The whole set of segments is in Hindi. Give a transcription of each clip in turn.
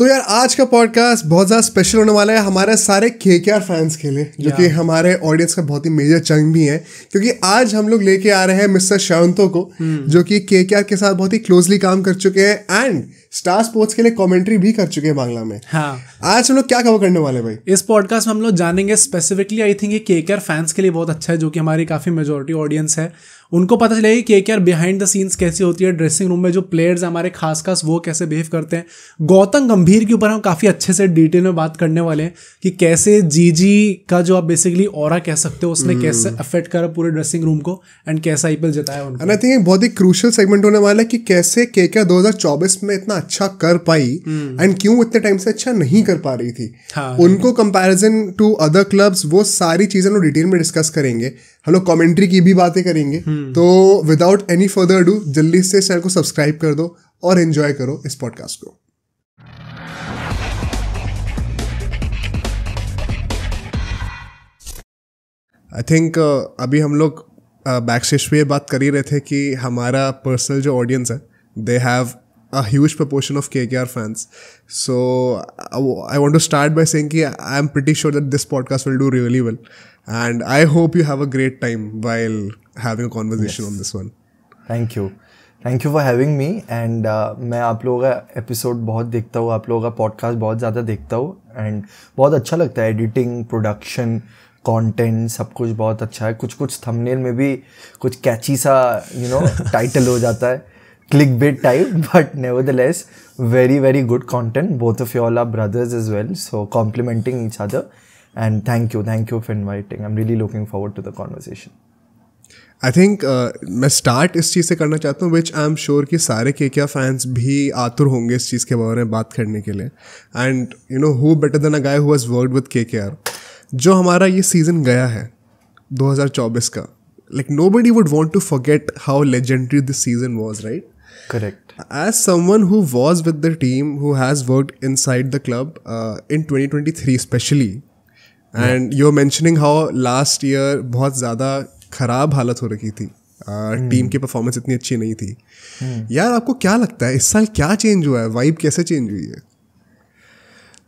तो यार आज का पॉडकास्ट बहुत ज़्यादा स्पेशल होने वाला है हमारे सारे केकेआर फैंस के लिए, जो कि हमारे ऑडियंस का बहुत ही मेजर चंक भी है, क्योंकि आज हम लोग लेके आ रहे हैं मिस्टर श्रावंतो को, जो कि केकेआर के साथ बहुत ही क्लोजली काम कर चुके हैं एंड स्टार स्पोर्ट्स के लिए कमेंट्री भी कर चुके हैं बांग्ला में। हाँ, आज हम लोग क्या कवर करने वाले भाई? इस पॉडकास्ट में हम लोग जानेंगे स्पेसिफिकली, आई थिंक ये केकेआर फैंस के लिए बहुत अच्छा है, जो कि हमारी काफ़ी मेजोरिटी ऑडियंस है। उनको पता चलेगा कि केकेआर बिहाइंड द सीन्स कैसी होती है, ड्रेसिंग रूम में जो प्लेयर्स हैं हमारे खास वो कैसे बिहेव करते हैं। गौतम गंभीर के ऊपर हम काफ़ी अच्छे से डिटेल में बात करने वाले हैं कि कैसे जीजी का जो आप बेसिकली ऑरा कह सकते हो उसने कैसे अफेक्ट करा पूरे ड्रेसिंग रूम को एंड कैसा आईपीएल जिताया उनको। एंड आई थिंक एक बहुत ही क्रूशियल सेगमेंट होने वाला है कि कैसे केकेआर 2024 में इतना अच्छा कर पाई एंड क्यों इतने टाइम से अच्छा नहीं कर पा रही थी। उनको कंपैरिजन टू अदर क्लब्स, वो सारी चीजें लोग डिटेल में डिस्कस करेंगे। हम लोग कमेंट्री की भी बातें करेंगे। तो विदाउट एनी फर्दर डू जल्दी से चैनल को सब्सक्राइब कर दो और एंजॉय करो इस पॉडकास्ट को। आई थिंक अभी हम लोग बैक स्टेज पे बात कर ही रहे थे कि हमारा पर्सनल जो ऑडियंस है, they have a huge proportion of KKR fans. So I want to start by saying that I'm pretty sure that this podcast will do really well. And I hope you have a great time while having a conversation on this one. Thank you. Thank you for having me. And मैं आप लोगों का एपिसोड बहुत देखता हूँ, आप लोगों का पॉडकास्ट बहुत ज़्यादा देखता हूँ एंड बहुत अच्छा लगता है। एडिटिंग, प्रोडक्शन, कंटेंट सब कुछ बहुत अच्छा है। कुछ थंबनेल में भी कुछ कैची सा टाइटल हो जाता है, clickbait type, but nevertheless very good content. Both of you all are brothers as well, so complementing each other. And thank you for inviting. I'm really looking forward to the conversation. I think मैं start इस चीज़ से करना चाहता हूँ, which I'm sure कि सारे KKR fans भी आतुर होंगे इस चीज़ के बारे में बात करने के लिए. And you know who better than a guy who has worked with KKR, जो हमारा ये सीज़न गया है 2024 का. Like nobody would want to forget how legendary this season was, right? Correct. As someone who was with the team, who has worked inside the club in 2023 especially, and you're mentioning how last year बहुत ज़्यादा ख़राब हालत हो रखी थी, टीम की परफॉर्मेंस इतनी अच्छी नहीं थी। यार आपको क्या लगता है इस साल क्या चेंज हुआ है, वाइब कैसे चेंज हुई है?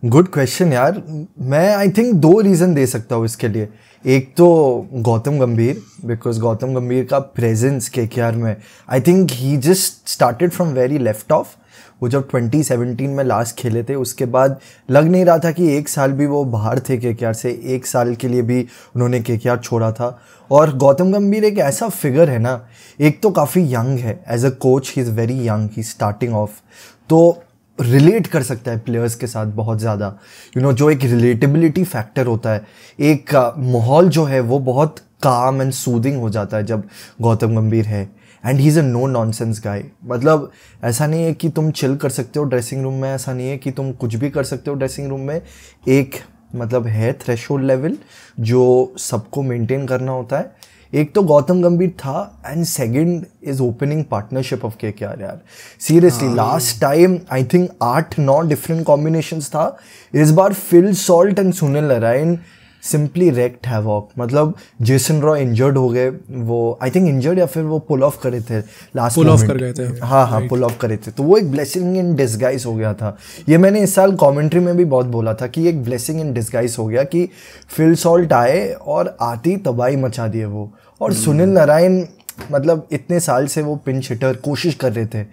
गुड क्वेश्चन यार। मैं आई थिंक 2 रीज़न दे सकता हूँ इसके लिए। एक तो गौतम गंभीर, बिकॉज गौतम गंभीर का प्रेजेंस केकेआर में, I think he just started from very left of. वो जब 2017 में लास्ट खेले थे उसके बाद लग नहीं रहा था कि 1 साल भी वो बाहर थे केकेआर से, 1 साल के लिए भी उन्होंने केकेआर छोड़ा था। और गौतम गंभीर एक ऐसा फिगर है ना, एक तो काफ़ी यंग है, as a coach he is very young, he starting off, तो रिलेट कर सकता है प्लेयर्स के साथ बहुत ज़्यादा। जो एक रिलेटेबिलिटी फैक्टर होता है, एक माहौल जो है वो बहुत काम एंड सूदिंग हो जाता है जब गौतम गंभीर है। And he is a no nonsense guy. मतलब ऐसा नहीं है कि तुम चिल कर सकते हो ड्रेसिंग रूम में, ऐसा नहीं है कि तुम कुछ भी कर सकते हो ड्रेसिंग रूम में। एक मतलब है थ्रेशोल्ड लेवल जो सबको मेंटेन करना होता है। एक तो गौतम गंभीर था and second is opening partnership of KKR. यार seriously last time I think 8-9 different combinations था। इस बार Phil Salt and Sunil Narine simply wrecked havoc. मतलब जेसन रॉय इंजर्ड हो गए, वो आई थिंक इंजर्ड या फिर वो पुल ऑफ करे थे लास्ट, पुल ऑफ कर गए थे। हाँ पुल ऑफ करे थे, तो वो एक ब्लेसिंग इन डिस्गाइज हो गया था। ये मैंने इस साल कमेंट्री में भी बहुत बोला था कि एक ब्लेसिंग इन डिस्गाइज हो गया कि फिल सॉल्ट आए और आती तबाही मचा दिए वो। और सुनील नारायण मतलब इतने साल से वो पिंच हिटर कोशिश कर रहे थे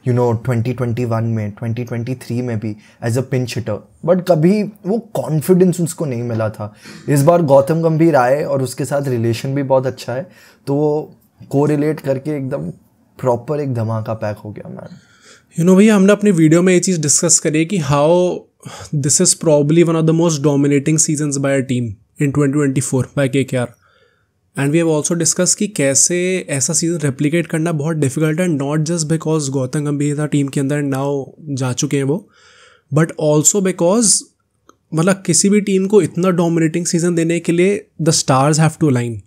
2021 में, 2023 में भी as a pinch hitter, but कभी वो कॉन्फिडेंस उसको नहीं मिला था। इस बार गौतम गंभीर आए और उसके साथ रिलेशन भी बहुत अच्छा है, तो वो को रिलेट करके एकदम प्रॉपर एक धमाका पैक हो गया मैन। भैया हमने अपनी वीडियो में ये चीज़ डिस्कस करी कि how this is probably one of the most dominating seasons by a team in 2024 by KKR. And we have also discuss कि कैसे ऐसा सीज़न रेप्लिकेट करना बहुत डिफिकल्ट है, not just because Gautam Gambhir था टीम के अंदर, नाउ जा चुके हैं वो, बट ऑल्सो बिकॉज मतलब किसी भी टीम को इतना डोमिनेटिंग सीजन देने के लिए the stars have to align.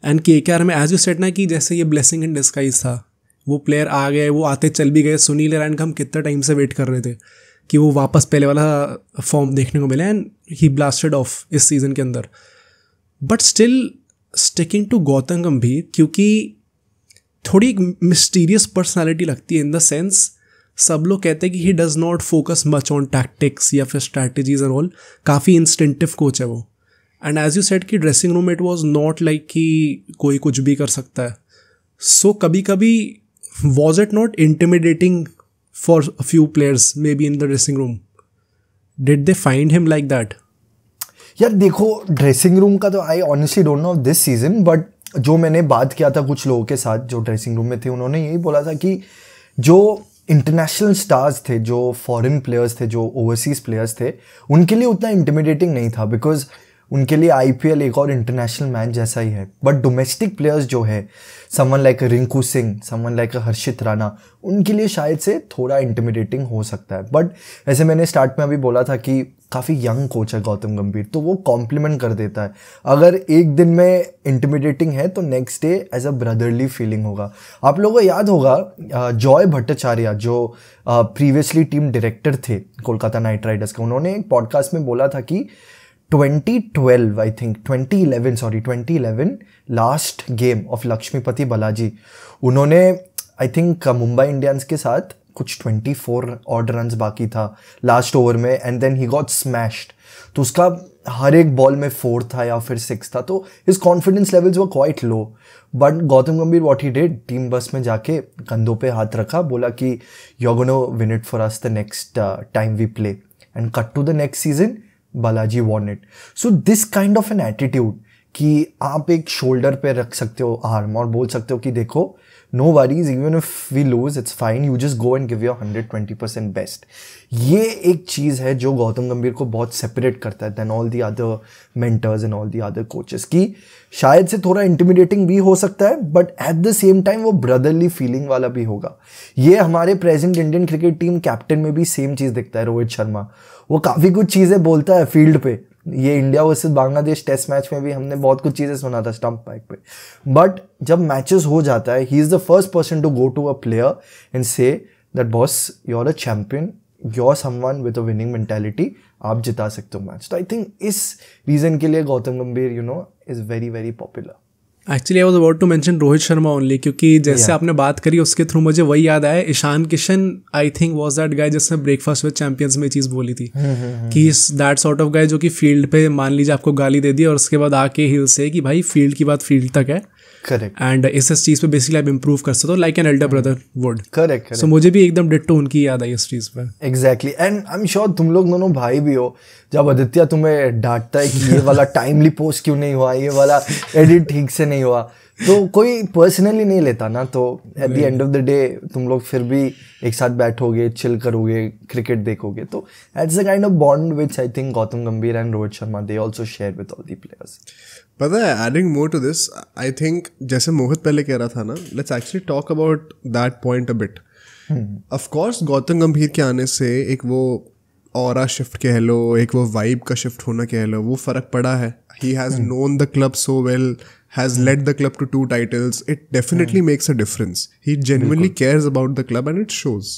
And KKR में एज यू सेड ना कि जैसे ये ब्लेसिंग इन डिस्गाइज था, वो प्लेयर आ गए, वो आते चल भी गए। सुनील नारायण का हम कितना टाइम से वेट कर रहे थे कि वो वापस पहले वाला फॉर्म देखने को मिले, एंड ही ब्लास्टेड ऑफ इस सीज़न के अंदर। But still sticking to Gautam Gambhir, क्योंकि थोड़ी एक मिस्टीरियस पर्सनालिटी लगती है इन द सेंस सब लोग कहते हैं कि he does not focus much on tactics या फिर स्ट्रैटेजीज एंड ऑल, काफ़ी इंस्टिंक्टिव कोच है वो. एंड एज यू सेड कि dressing room it was not like कि कोई कुछ भी कर सकता है. सो कभी कभी was it not intimidating for a few players may be in the dressing room? Did they find him like that? यार देखो, ड्रेसिंग रूम का तो I honestly don't know this season, but जो मैंने बात किया था कुछ लोगों के साथ जो ड्रेसिंग रूम में थे, उन्होंने यही बोला था कि जो इंटरनेशनल स्टार्स थे, जो फॉरेन प्लेयर्स थे, जो ओवरसीज प्लेयर्स थे, उनके लिए उतना इंटिमिडेटिंग नहीं था, बिकॉज उनके लिए आईपीएल एक और इंटरनेशनल मैच जैसा ही है. बट डोमेस्टिक प्लेयर्स जो है, someone like Rinku Singh, someone like Harshit Rana, उनके लिए शायद से थोड़ा इंटिमिडेटिंग हो सकता है. बट ऐसे मैंने स्टार्ट में अभी बोला था कि काफ़ी यंग कोच है गौतम गंभीर, तो वो कॉम्प्लीमेंट कर देता है. अगर एक दिन में इंटिमिडेटिंग है तो next day as a brotherly feeling होगा. आप लोगों को याद होगा जॉय भट्टाचार्य जो प्रीवियसली टीम डायरेक्टर थे कोलकाता नाइट राइडर्स का, उन्होंने एक पॉडकास्ट में बोला था कि 2011 last game of Lakshmipathy Balaji, उन्होंने आई थिंक मुंबई इंडियंस के साथ कुछ 24 ऑड रन्स बाकी था लास्ट ओवर में, and then he got smashed. तो उसका हर एक बॉल में 4 था या फिर 6 था, तो his confidence levels were quite low. But Gautam गंभीर व्हाट ही डिड, टीम बस में जाके कंधों पे हाथ रखा, बोला कि you are gonna win it for us the next time we play, and cut to the next season Balaji won it. So this kind of an attitude कि आप एक शोल्डर पे रख सकते हो आर्म और बोल सकते हो कि देखो, no worries, even if we lose it's fine, you just go and give your 120% best. ये एक चीज़ है जो गौतम गंभीर को बहुत सेपरेट करता है then all the other mentors and all the other coaches, कि शायद से थोड़ा इंटिमिडेटिंग भी हो सकता है, but at the same time वो ब्रदरली फीलिंग वाला भी होगा. ये हमारे present Indian cricket team captain में भी सेम चीज़ दिखता है. रोहित शर्मा, वो काफ़ी कुछ चीज़ें बोलता है फील्ड पे. ये India versus Bangladesh test match में भी हमने बहुत कुछ चीज़ें सुना था स्टंप पैक पे, बट जब मैचेस हो जाता है, he is the first person to go to a player and say that boss, you are a champion, you are someone with a winning mentality, आप जिता सकते हो मैच. तो आई थिंक इस रीज़न के लिए Gautam Gambhir is very very popular. Actually I was about to mention Rohit Sharma only, क्योंकि जैसे आपने बात करी उसके थ्रू मुझे वही याद आया. Ishan Kishan I think was that guy जिसने ब्रेकफास्ट विद चैंपियंस में चीज़ बोली थी कि दैट सॉर्ट ऑफ गाय जो कि फील्ड पे मान लीजिए आपको गाली दे दी और उसके बाद आके ही से कि भाई फील्ड की बात फील्ड तक है. करेक्ट. एंड इस चीज़ पे बेसिकली आप इंप्रूव कर सकते हो like an elder brother would. Correct. So मुझे भी एकदम डिट्टो उनकी याद आई इस चीज़ पे. Exactly. And I am sure तुम लोग दोनों भाई भी हो, जब आदित्य तुम्हें डांटता है कि ये वाला टाइमली पोस्ट क्यों नहीं हुआ, ये वाला एडिट ठीक से नहीं हुआ, तो कोई पर्सनली नहीं लेता ना. तो at the end of the day तुम लोग फिर भी एक साथ बैठोगे, चिल करोगे, क्रिकेट देखोगे. तो that's the kind of bond which I think Gautam Gambhir and Rohit Sharma they also share with all the players. पता है, adding more to this, I think जैसे मोहित पहले कह रहा था ना, let's actually talk about that point a bit. Of course Gautam Gambhir के आने से एक वो ऑरा शिफ्ट कह लो, एक वो वाइब का शिफ्ट होना कह लो, वो फर्क पड़ा है. He has known the club so well, has led the club to 2 titles. It definitely makes a difference. He genuinely cares about the club and it shows.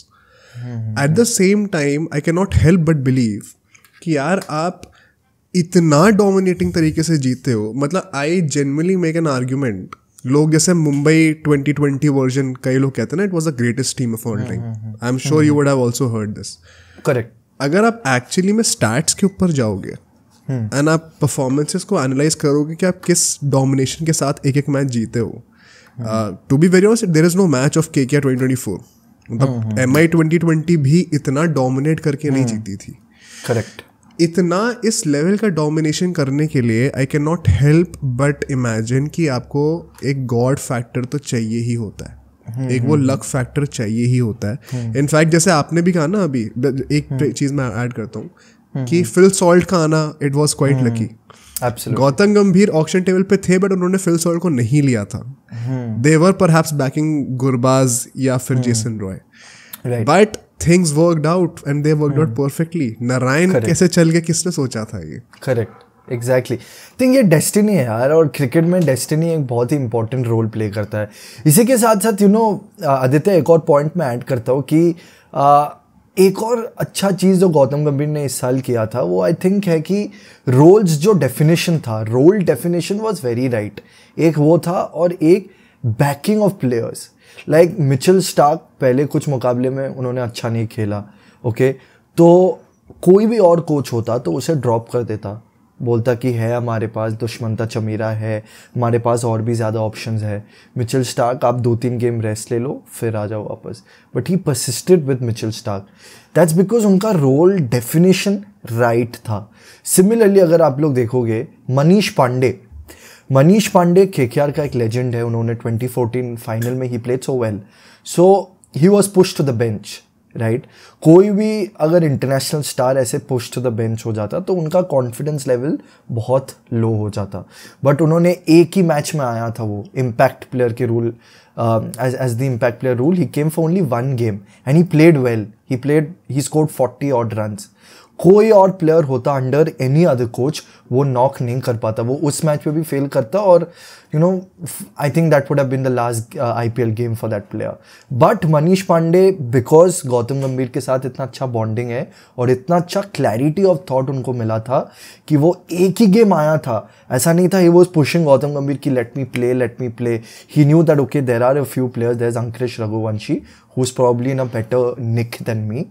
At the same time, I cannot help but believe कि यार आप इतना dominating तरीके से जीते हो. मतलब I genuinely make an argument. लोग जैसे मुंबई 2020 वर्जन कई लोग कहते हैं ना, it was the greatest team of all time. I'm sure you would have also heard this. Correct. अगर आप एक्चुअली में स्टैट्स के ऊपर जाओगे एंड आप परफॉर्मेंसेस को एनालाइज करोगे कि आप किस डोमिनेशन के साथ एक एक मैच जीते हो. To be very honest, there is no match of KKR 2024. मतलब MI 2020 भी इतना डोमिनेट करके नहीं जीती थी. करेक्ट. इतना इस लेवल का डोमिनेशन करने के लिए I can not help but imagine कि आपको एक गॉड फैक्टर तो चाहिए ही होता है, एक वो लक फैक्टर चाहिए ही होता है. इनफैक्ट जैसे आपने भी कहा ना अभी, एक चीज़ मैं ऐड करता हूँ कि फिल सॉल्ट का आना, it was quite lucky. Gautam गंभीर ऑक्शन टेबल पे थे बट उन्होंने फिल सॉल्ट को नहीं लिया था. दे वर परहैप्स बैकिंग गुरबाज या फिर Jason Roy, but things worked out and they worked out perfectly. Narayan कैसे चल गए, किसने सोचा था ये? करेक्ट. एग्जैक्टली. थिंक ये डेस्टिनी है यार, और क्रिकेट में डेस्टिनी एक बहुत ही इंपॉर्टेंट रोल प्ले करता है. इसी के साथ साथ आदित्य, एक और पॉइंट में ऐड करता हूँ कि एक और अच्छा चीज़ जो गौतम गंभीर ने इस साल किया था वो आई थिंक है कि रोल्स जो डेफिनेशन था, role definition was very right. एक वो था और एक backing of players. Like Mitchell Starc पहले कुछ मुकाबले में उन्होंने अच्छा नहीं खेला, ओके, तो कोई भी और कोच होता तो उसे ड्रॉप कर देता, बोलता कि है हमारे पास दुश्मंता चमीरा है, हमारे पास और भी ज़्यादा ऑप्शंस है, मिचेल स्टार्क आप 2-3 गेम रेस्ट ले लो फिर आ जाओ वापस. But he persisted with Mitchell Starc. That's because उनका रोल डेफिनेशन राइट था. सिमिलरली अगर आप लोग देखोगे मनीष पांडे केकेआर का एक लेजेंड है. उन्होंने 2014 फाइनल में he played so well, so he was push to the bench, right. कोई भी अगर इंटरनेशनल स्टार ऐसे पुश टू द बेंच हो जाता तो उनका कॉन्फिडेंस लेवल बहुत लो हो जाता. बट उन्होंने एक ही मैच में आया था, वो इम्पैक्ट प्लेयर के rule, as the impact player rule, he came for only 1 game and he played well. He scored 40 odd runs. कोई और प्लेयर होता अंडर एनी अदर कोच वो नॉक नहीं कर पाता, वो उस मैच पे भी फेल करता. और you know I think that would have been the last IPL game for that player. But Manish Pandey, because Gautam Gambhir के साथ इतना अच्छा बॉन्डिंग है और इतना अच्छा क्लैरिटी ऑफ थॉट उनको मिला था कि वो एक ही गेम आया था, ऐसा नहीं था he was pushing Gautam Gambhir की let me play. He knew that okay there are a few players, there is Angkrish Raghuvanshi who is probably in a better nick than me.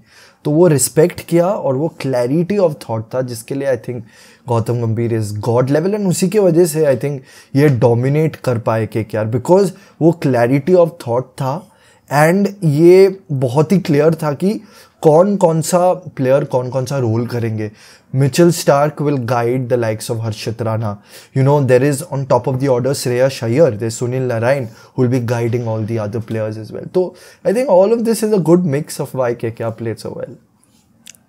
तो वो रिस्पेक्ट किया और वो क्लैरिटी ऑफ थॉट था जिसके लिए आई think Gautam Gambhir is God level. And उसी की वजह से आई थिंक ये डोमिनेट कर पाए केकेआर, बिकॉज वो क्लैरिटी ऑफ थॉट था एंड ये बहुत ही क्लियर था कि कौन कौन सा प्लेयर कौन कौन सा रोल करेंगे. Mitchell Starc will guide the likes of Harshit Rana, you know there is on top of the order Shreyas Iyer, there Sunil Narayan who will be guiding all the other players as well. So I think all of this is a good mix of why KKR played so well.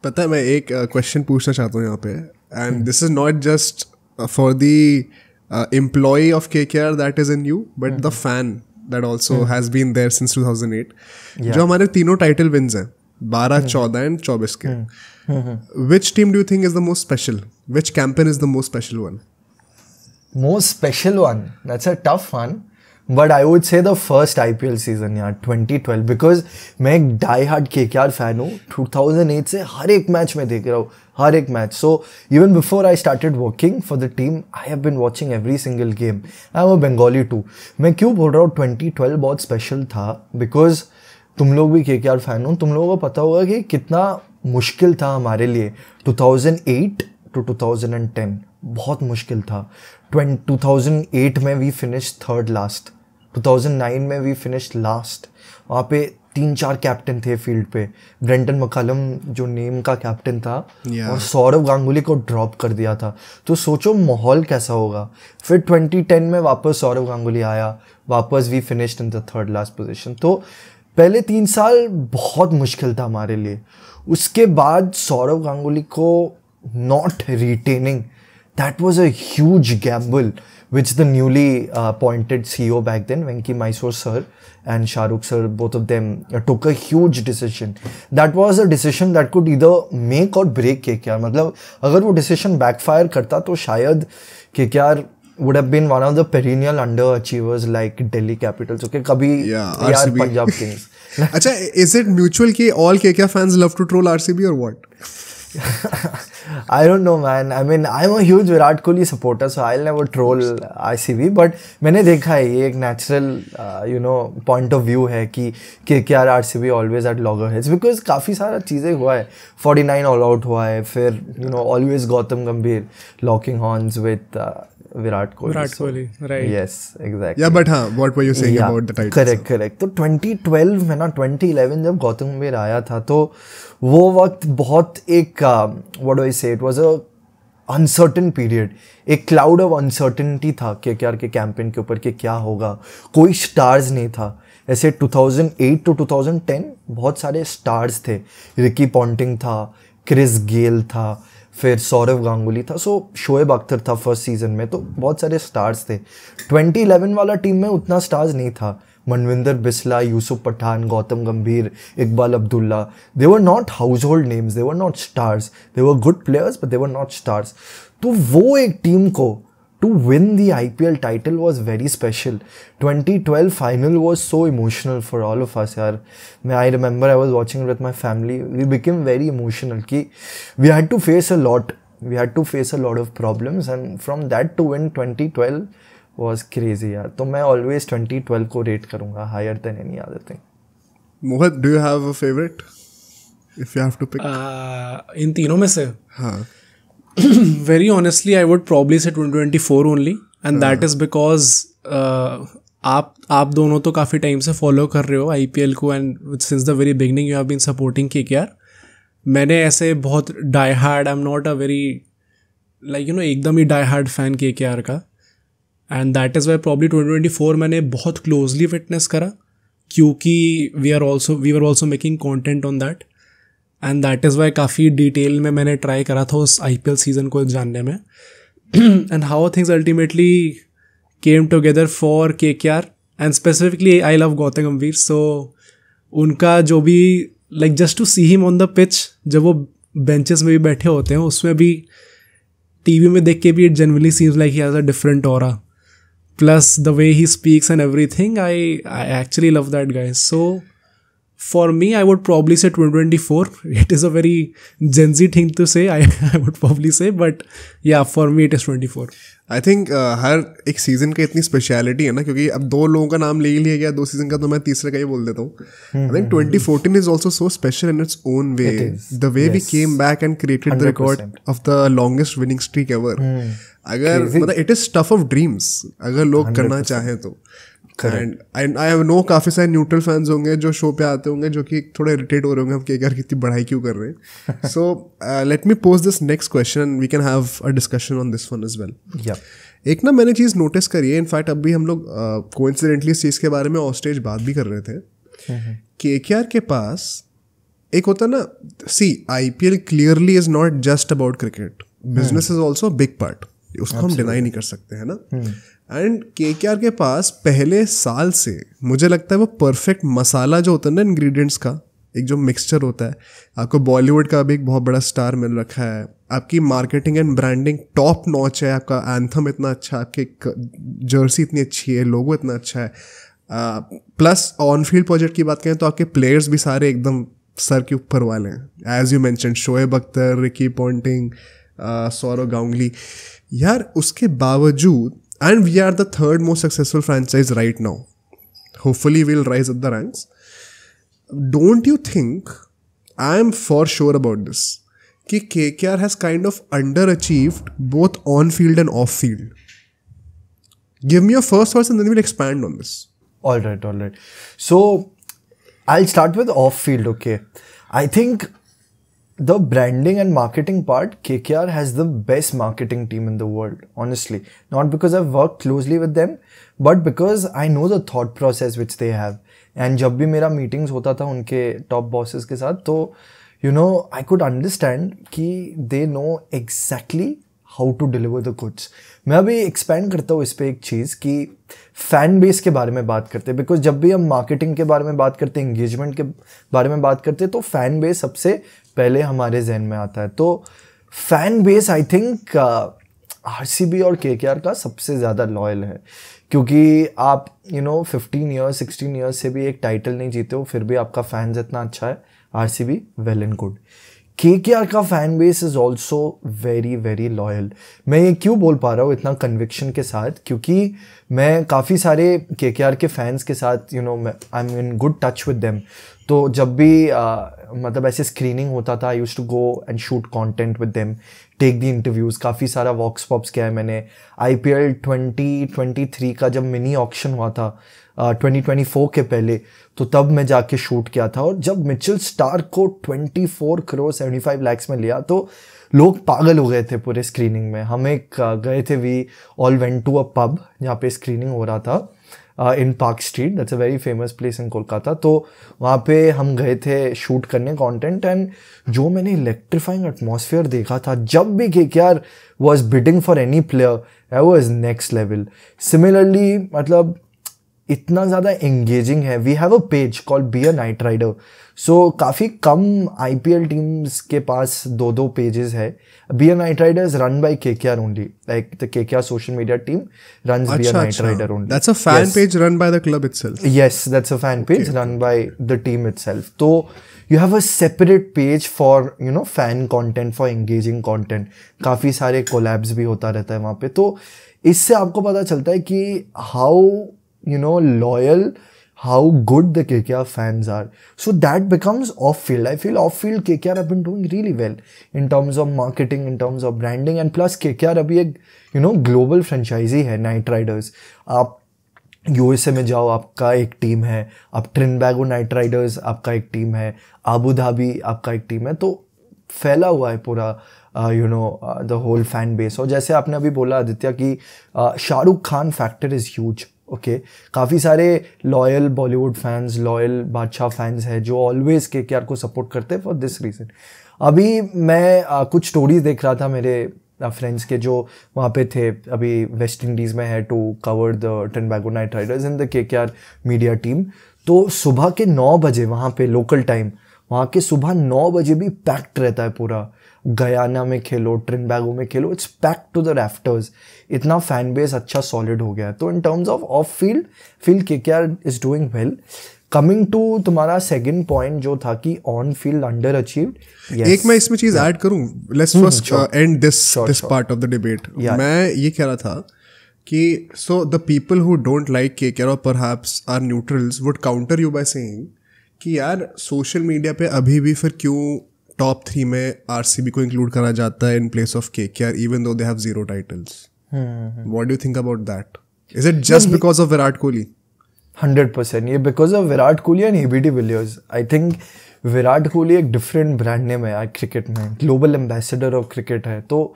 पता है मैं एक क्वेश्चन पूछना चाहता हूँ यहाँ पे, and this is not just for the employ of KKR that is in you, but the fan that also has been there since 2008. जो हमारे तीनों टाइटल विन्स हैं 12, 14 एंड 24 के, which team do you think is the most special? Which campaign is the most special one? Most special one? That's a tough one. But I would say the first IPL season, यार 2012, because मैं एक डाई हार्ड KKR फैन हूँ. 2008 से हर एक मैच में देख रहा हूँ, हर एक मैच. So even before I started working for the team I have been watching every single game. I am a Bengali too. मैं क्यों बोल रहा हूँ 2012 बहुत स्पेशल था? बिकॉज तुम लोग भी KKR फैन हो, तुम लोगों को पता होगा कि कितना मुश्किल था हमारे लिए 2008 to 2010. बहुत मुश्किल था. 2008 में वी फिनिश थर्ड लास्ट, 2009 में वी फिनिश लास्ट. वहाँ पे 3-4 कैप्टन थे फील्ड पे. ब्रेंटन मक्कलम जो नेम का कैप्टन था, और सौरव गांगुली को ड्रॉप कर दिया था. तो सोचो माहौल कैसा होगा. फिर 2010 में वापस सौरव गांगुली आया, वापस we finished in the third last position. तो पहले 3 साल बहुत मुश्किल था हमारे लिए. उसके बाद सौरव गांगुली को not retaining, that was a huge gamble which the newly appointed CEO back then, Venki Mysore sir and Shahrukh sir, both of them took a huge decision. That was a decision that could either make or break KKR. मतलब अगर वो decision backfire करता तो शायद KKR would have been one of the perennial underachievers like Delhi Capitals. Okay, कभी यार पंजाब किंग्स. अच्छा, is it mutual कि all KKR fans love to troll RCB or what? I don't know, man. I mean, I'm a huge Virat Kohli supporter, so I'll never troll RCB. But मैंने देखा है ये एक natural, point of view है कि KKR RCB always at loggerheads, because काफ़ी सारा चीज़ें हुआ है. 49 all out हुआ है, फिर always Gautam Gambhir locking horns with Virat Kohli, right? Yes, exactly. Yeah, but what were you saying about the title? Correct. तो 2012 में ना 2011 जब गौतम गंभीर आया था तो वो वक्त बहुत एक what do I say, it was a uncertain period. एक क्लाउड ऑफ अनसर्टेनिटी था KKR के कैंपेन के ऊपर कि क्या होगा. कोई स्टार्स नहीं था. ऐसे 2008 to 2010 बहुत सारे स्टार्स थे. रिकी पॉन्टिंग था, क्रिस गेल था, फिर सौरव गांगुली था, सो शोएब अख्तर था फर्स्ट सीजन में. तो बहुत सारे स्टार्स थे. 2011 वाला टीम में उतना स्टार्स नहीं था. Manvinder Bisla, Yusuf Pathan, Gautam Gambhir, Iqbal Abdulla, they were not household names, they were not stars. They were good players but they were not stars. तो वो एक टीम को to win the IPL title was very special. 2012 final was so emotional for all of us, yaar. I remember I was watching it with my family. We became very emotional. We had to face a lot. We had to face a lot of problems, and from that to win 2012 was crazy यार. तो मैं always 2012 को rate करूँगा higher than any other thing. Mohit, do you have a favorite? If you have to pick. इन तीनों में से हाँ. Very honestly, I would probably say 2024 only, and that is because आप दोनों तो काफ़ी टाइम से फॉलो कर रहे हो IPL को, and since the very beginning you have been supporting KKR. मैंने ऐसे बहुत die hard, I am not a very like you know एकदम ही डाई हार्ड फैन KKR का, and that is why probably 2024 मैंने बहुत क्लोजली विटनेस करा, क्योंकि we are also making content on that, and that is why काफ़ी डिटेल में मैंने ट्राई करा था उस IPL सीज़न को जानने में, and how things ultimately came together for KKR, and specifically I love Gautam Gambhir. So उनका जो भी like just to see him on the pitch, जब वो बेंचेस में भी बैठे होते हैं, उसमें भी टीवी में देख के भी it generally seems like he has a different aura, plus the way he speaks and everything. I actually love that guy. So for me, I would probably say 2024. It is a very Gen Z thing to say, I would probably say, but yeah, for me it is 24. I think हर एक सीजन का इतनी स्पेशलिटी है ना, क्योंकि अब दो लोगों का नाम ले ही लिया गया 2 सीजन का, तो मैं तीसरे का ही बोल देता हूँ. I think 2014 is also so special in its own way. The way we came back and created 100%. the record of the longest winning streak ever. अगर मतलब it is stuff of dreams अगर लोग करना चाहें तो. एंड आई नो काफ़ी सारे न्यूट्रल फैंस होंगे जो शो पे आते होंगे, जो कि थोड़े इरिटेट हो रहे होंगे हम KKR की इतनी बढ़ाई क्यों कर रहे हैं. So let me pose this next question and we can have a discussion on this one as well. एक ना मैंने चीज़ नोटिस करी है, इनफैक्ट अभी हम लोग कोइंसिडेंटली इस चीज़ के बारे में ऑफ स्टेज बात भी कर रहे थे. KKR के पास एक होता है ना, सी IPL clearly is not just about cricket, business is also big part, उसको हम डिनाई नहीं कर सकते है ना. एंड KKR के पास पहले साल से मुझे लगता है वो परफेक्ट मसाला जो होता है ना इंग्रेडिएंट्स का, एक जो मिक्सचर होता है, आपको बॉलीवुड का भी एक बहुत बड़ा स्टार मिल रखा है, आपकी marketing and branding top notch है, आपका एंथम इतना अच्छा, आपकी जर्सी इतनी अच्छी है, लोगो इतना अच्छा है, प्लस ऑन फील्ड प्रोजेक्ट की बात करें तो आपके प्लेयर्स भी सारे एकदम सर के ऊपर वाले हैं, as you mention Shoaib Akhtar, Ricky Ponting, Sourav Ganguly. यार उसके बावजूद, and we are the third most successful franchise right now, hopefully we'll rise up the ranks. Don't you think, I am for sure about this, कि KKR has kind of underachieved both on field and off field. Give me your first thoughts and then we'll expand on this. All right. So I'll start with off field. Okay, I think the branding and marketing part, KKR has the best marketing team in the world, honestly. Not because I've worked closely with them, but because I know the thought process which they have. And जब भी मेरा meetings होता था उनके top bosses के साथ, तो you know, I could understand कि they know exactly how to deliver the goods. मैं अभी expand करता हूँ इस पे एक चीज़ कि फैन बेस के बारे में बात करते हैं, बिकॉज जब भी हम मार्केटिंग के बारे में बात करते हैं, एंगेजमेंट के बारे में बात करते हैं, तो फैन बेस सबसे पहले हमारे जहन में आता है. तो fan base I think RCB और KKR का सबसे ज़्यादा लॉयल है, क्योंकि आप 15 ईयर्स 16 ईयर्स से भी एक टाइटल नहीं जीते हो, फिर भी आपका फैंस इतना अच्छा है. RCB well and good. KKR का fan base is also very very loyal. मैं ये क्यों बोल पा रहा हूँ इतना कन्विक्शन के साथ, क्योंकि मैं काफ़ी सारे KKR के फैंस के साथ I am in good touch with them. तो जब भी मतलब ऐसे स्क्रीनिंग होता था, I used to go and shoot content with them, take the interviews. काफ़ी सारा वॉक्स पॉप्स किया है मैंने. IPL 2023 का जब मिनी ऑक्शन हुआ था 2024 के पहले, तो तब मैं जाके शूट किया था. और जब मिचेल स्टार्क को 24 करोड़ 75 लाख में लिया, तो लोग पागल हो गए थे पूरे स्क्रीनिंग में. हम एक गए थे, we all went to a pub जहाँ पे स्क्रीनिंग हो रहा था in Park Street. That's a very famous place in Kolkata. तो वहाँ पे हम गए थे शूट करने कंटेंट, एंड जो मैंने इलेक्ट्रीफाइंग एटमॉस्फेयर देखा था जब भी KKR was bidding for any player, that was next level. Similarly मतलब इतना ज़्यादा एंगेजिंग है. We have a page called Be a Knight Rider. So काफ़ी कम IPL टीम्स के पास 2 पेजेस है. Be a Knight Rider is run by KKR only. Like the KKR social media team runs Be a Knight Rider only. That's a fan page run by the club itself. Yes, that's a fan page run by the team itself. So you have a separate page for fan content, for engaging content. काफ़ी सारे collabs भी होता रहता है वहाँ पे. तो इससे आपको पता चलता है कि how loyal, how good the KKR fans are. So that becomes off field. I feel off field KKR have been doing really well in terms of marketing, in terms of branding, and plus KKR अभी एक global franchisee है नाइट राइडर्स. आप USA में जाओ, आपका एक टीम है. आप ट्रिनबैगो नाइट राइडर्स आपका एक टीम है. आबू धाबी आपका एक टीम है. तो फैला हुआ है पूरा द होल फैन बेस. और जैसे आपने अभी बोला आदित्य कि Shahrukh Khan factor is huge. Okay, काफ़ी सारे लॉयल बॉलीवुड फैंस, लॉयल बादशाह फैंस हैं जो ऑलवेज KKR को सपोर्ट करते हैं फॉर दिस रीज़न. अभी मैं कुछ स्टोरीज देख रहा था मेरे फ्रेंड्स के जो वहाँ पे थे. अभी वेस्ट इंडीज़ में है to cover the Trinbago Knight Riders in the KKR media team. तो सुबह के 9 बजे वहाँ पे लोकल टाइम, वहाँ के सुबह 9 बजे भी पैक्ड रहता है पूरा. गयाना में खेलो, ट्रिनबैगो में खेलो, it's packed to the rafters. इतना फैन बेस अच्छा सॉलिड हो गया है. तो in terms of off field KKR is doing well. Coming to तुम्हारा सेकंड पॉइंट जो था कि ऑन फील्ड अंडर अचीव्ड. एक मैं इसमें चीज ऐड करूं. Let's first end this part of the debate. मैं ये कह रहा था कि so the people who don't like KKR और perhaps are neutrals would counter you by saying कि यार सोशल मीडिया पे अभी भी फिर क्यों टॉप 3 में RCB को इंक्लूड करा जाता है in place of KKR even though they have 0 titles. What do you think about that? Is it just because of Virat Kohli? 100%. ये because of Virat Kohli and AB de Villiers. I think Virat Kohli एक डिफरेंट ब्रांड नेम है क्रिकेट में, ग्लोबल एम्बेसडर ऑफ क्रिकेट है. तो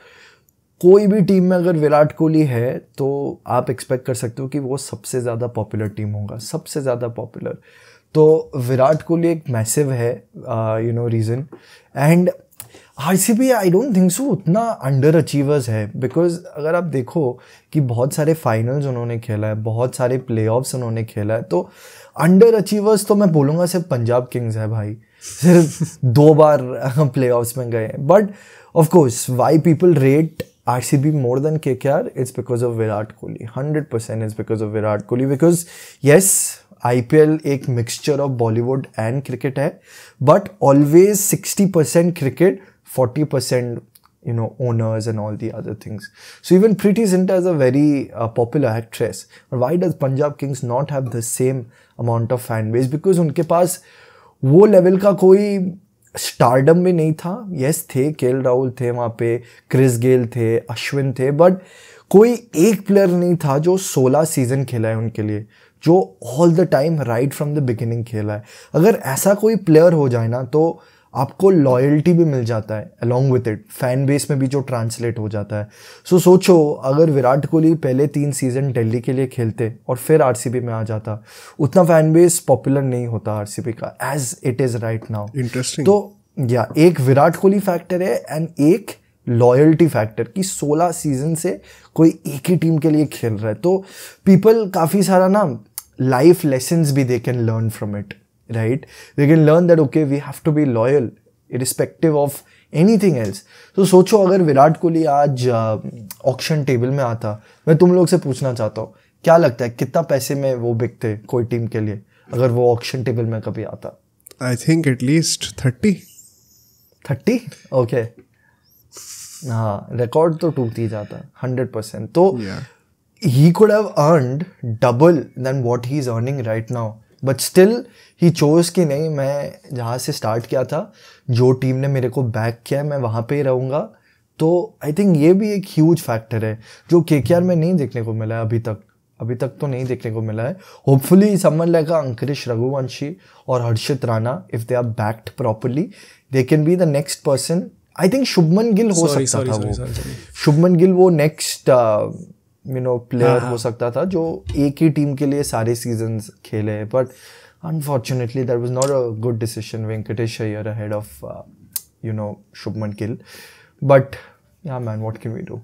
कोई भी टीम में अगर विराट कोहली है तो आप एक्सपेक्ट कर सकते हो कि वो सबसे ज़्यादा पॉपुलर टीम होगा, सबसे ज़्यादा पॉपुलर. तो विराट कोहली एक मैसिव है reason. And RCB I don't think सो उतना अंडर अचीवर्स है. बिकॉज अगर आप देखो कि बहुत सारे फाइनल्स उन्होंने खेला है, बहुत सारे प्लेऑफ्स उन्होंने खेला है. तो अंडर अचीवर्स तो मैं बोलूँगा सिर्फ पंजाब किंग्स है भाई, सिर्फ 2 बार प्लेऑफ्स में गए. But of course why people rate RCB more than KKR, it's because of Virat Kohli. 100% is because of Virat Kohli. Because yes, IPL एक mixture of Bollywood and cricket है, but always 60% cricket, 40% owners and all the other things. So even Preeti Zinta is a very popular actress. But why does Punjab Kings not have the same amount of fan base? Because उनके पास वो level का कोई स्टारडम भी नहीं था. यस थे, KL राहुल थे वहाँ पे, क्रिस गेल थे, अश्विन थे, बट कोई एक प्लेयर नहीं था जो 16 सीजन खेला है उनके लिए, जो all the time right from the beginning खेला है. अगर ऐसा कोई प्लेयर हो जाए ना तो आपको लॉयल्टी भी मिल जाता है along with it, fan base में भी जो ट्रांसलेट हो जाता है. सो सोचो अगर विराट कोहली पहले 3 सीजन दिल्ली के लिए खेलते और फिर RCB में आ जाता, उतना फैन बेस पॉपुलर नहीं होता RCB का as it is right now. Interesting. तो या एक विराट कोहली फैक्टर है एंड एक लॉयल्टी फैक्टर कि 16 सीजन से कोई एक ही टीम के लिए खेल रहा है. तो पीपल काफ़ी सारा ना लाइफ लेसन्स भी they can learn from it, right. They can learn that okay we have to be loyal irrespective of anything else. तो सोचो अगर विराट कोहली आज ऑक्शन टेबल में आता, मैं तुम लोग से पूछना चाहता हूँ क्या लगता है कितना पैसे में वो बिकते कोई टीम के लिए अगर वो ऑक्शन टेबल में कभी आता? I think at least 30. ओके. हाँ, रिकॉर्ड तो टूट ही जाता 100%. तो he could have earned double than what he is earning right now, but still he chose कि नहीं, मैं जहाँ से स्टार्ट किया था, जो टीम ने मेरे को बैक किया है मैं वहाँ पे ही रहूँगा. तो आई थिंक ये भी एक ह्यूज फैक्टर है जो KKR में नहीं देखने को मिला है अभी तक तो नहीं देखने को मिला है. Hopefully someone like Angkrish Raghuvanshi और Harshit Rana, if they are backed properly, they can be the next person. I think Shubman Gill हो सकता था वो. शुभमन गिल वो नेक्स्ट प्लेयर हो सकता था जो एक ही टीम के लिए सारे सीजन्स खेले. But unfortunately that was not a good decision. Venkatesh Iyer ahead of Shubman Gill. But yeah man, what can we do.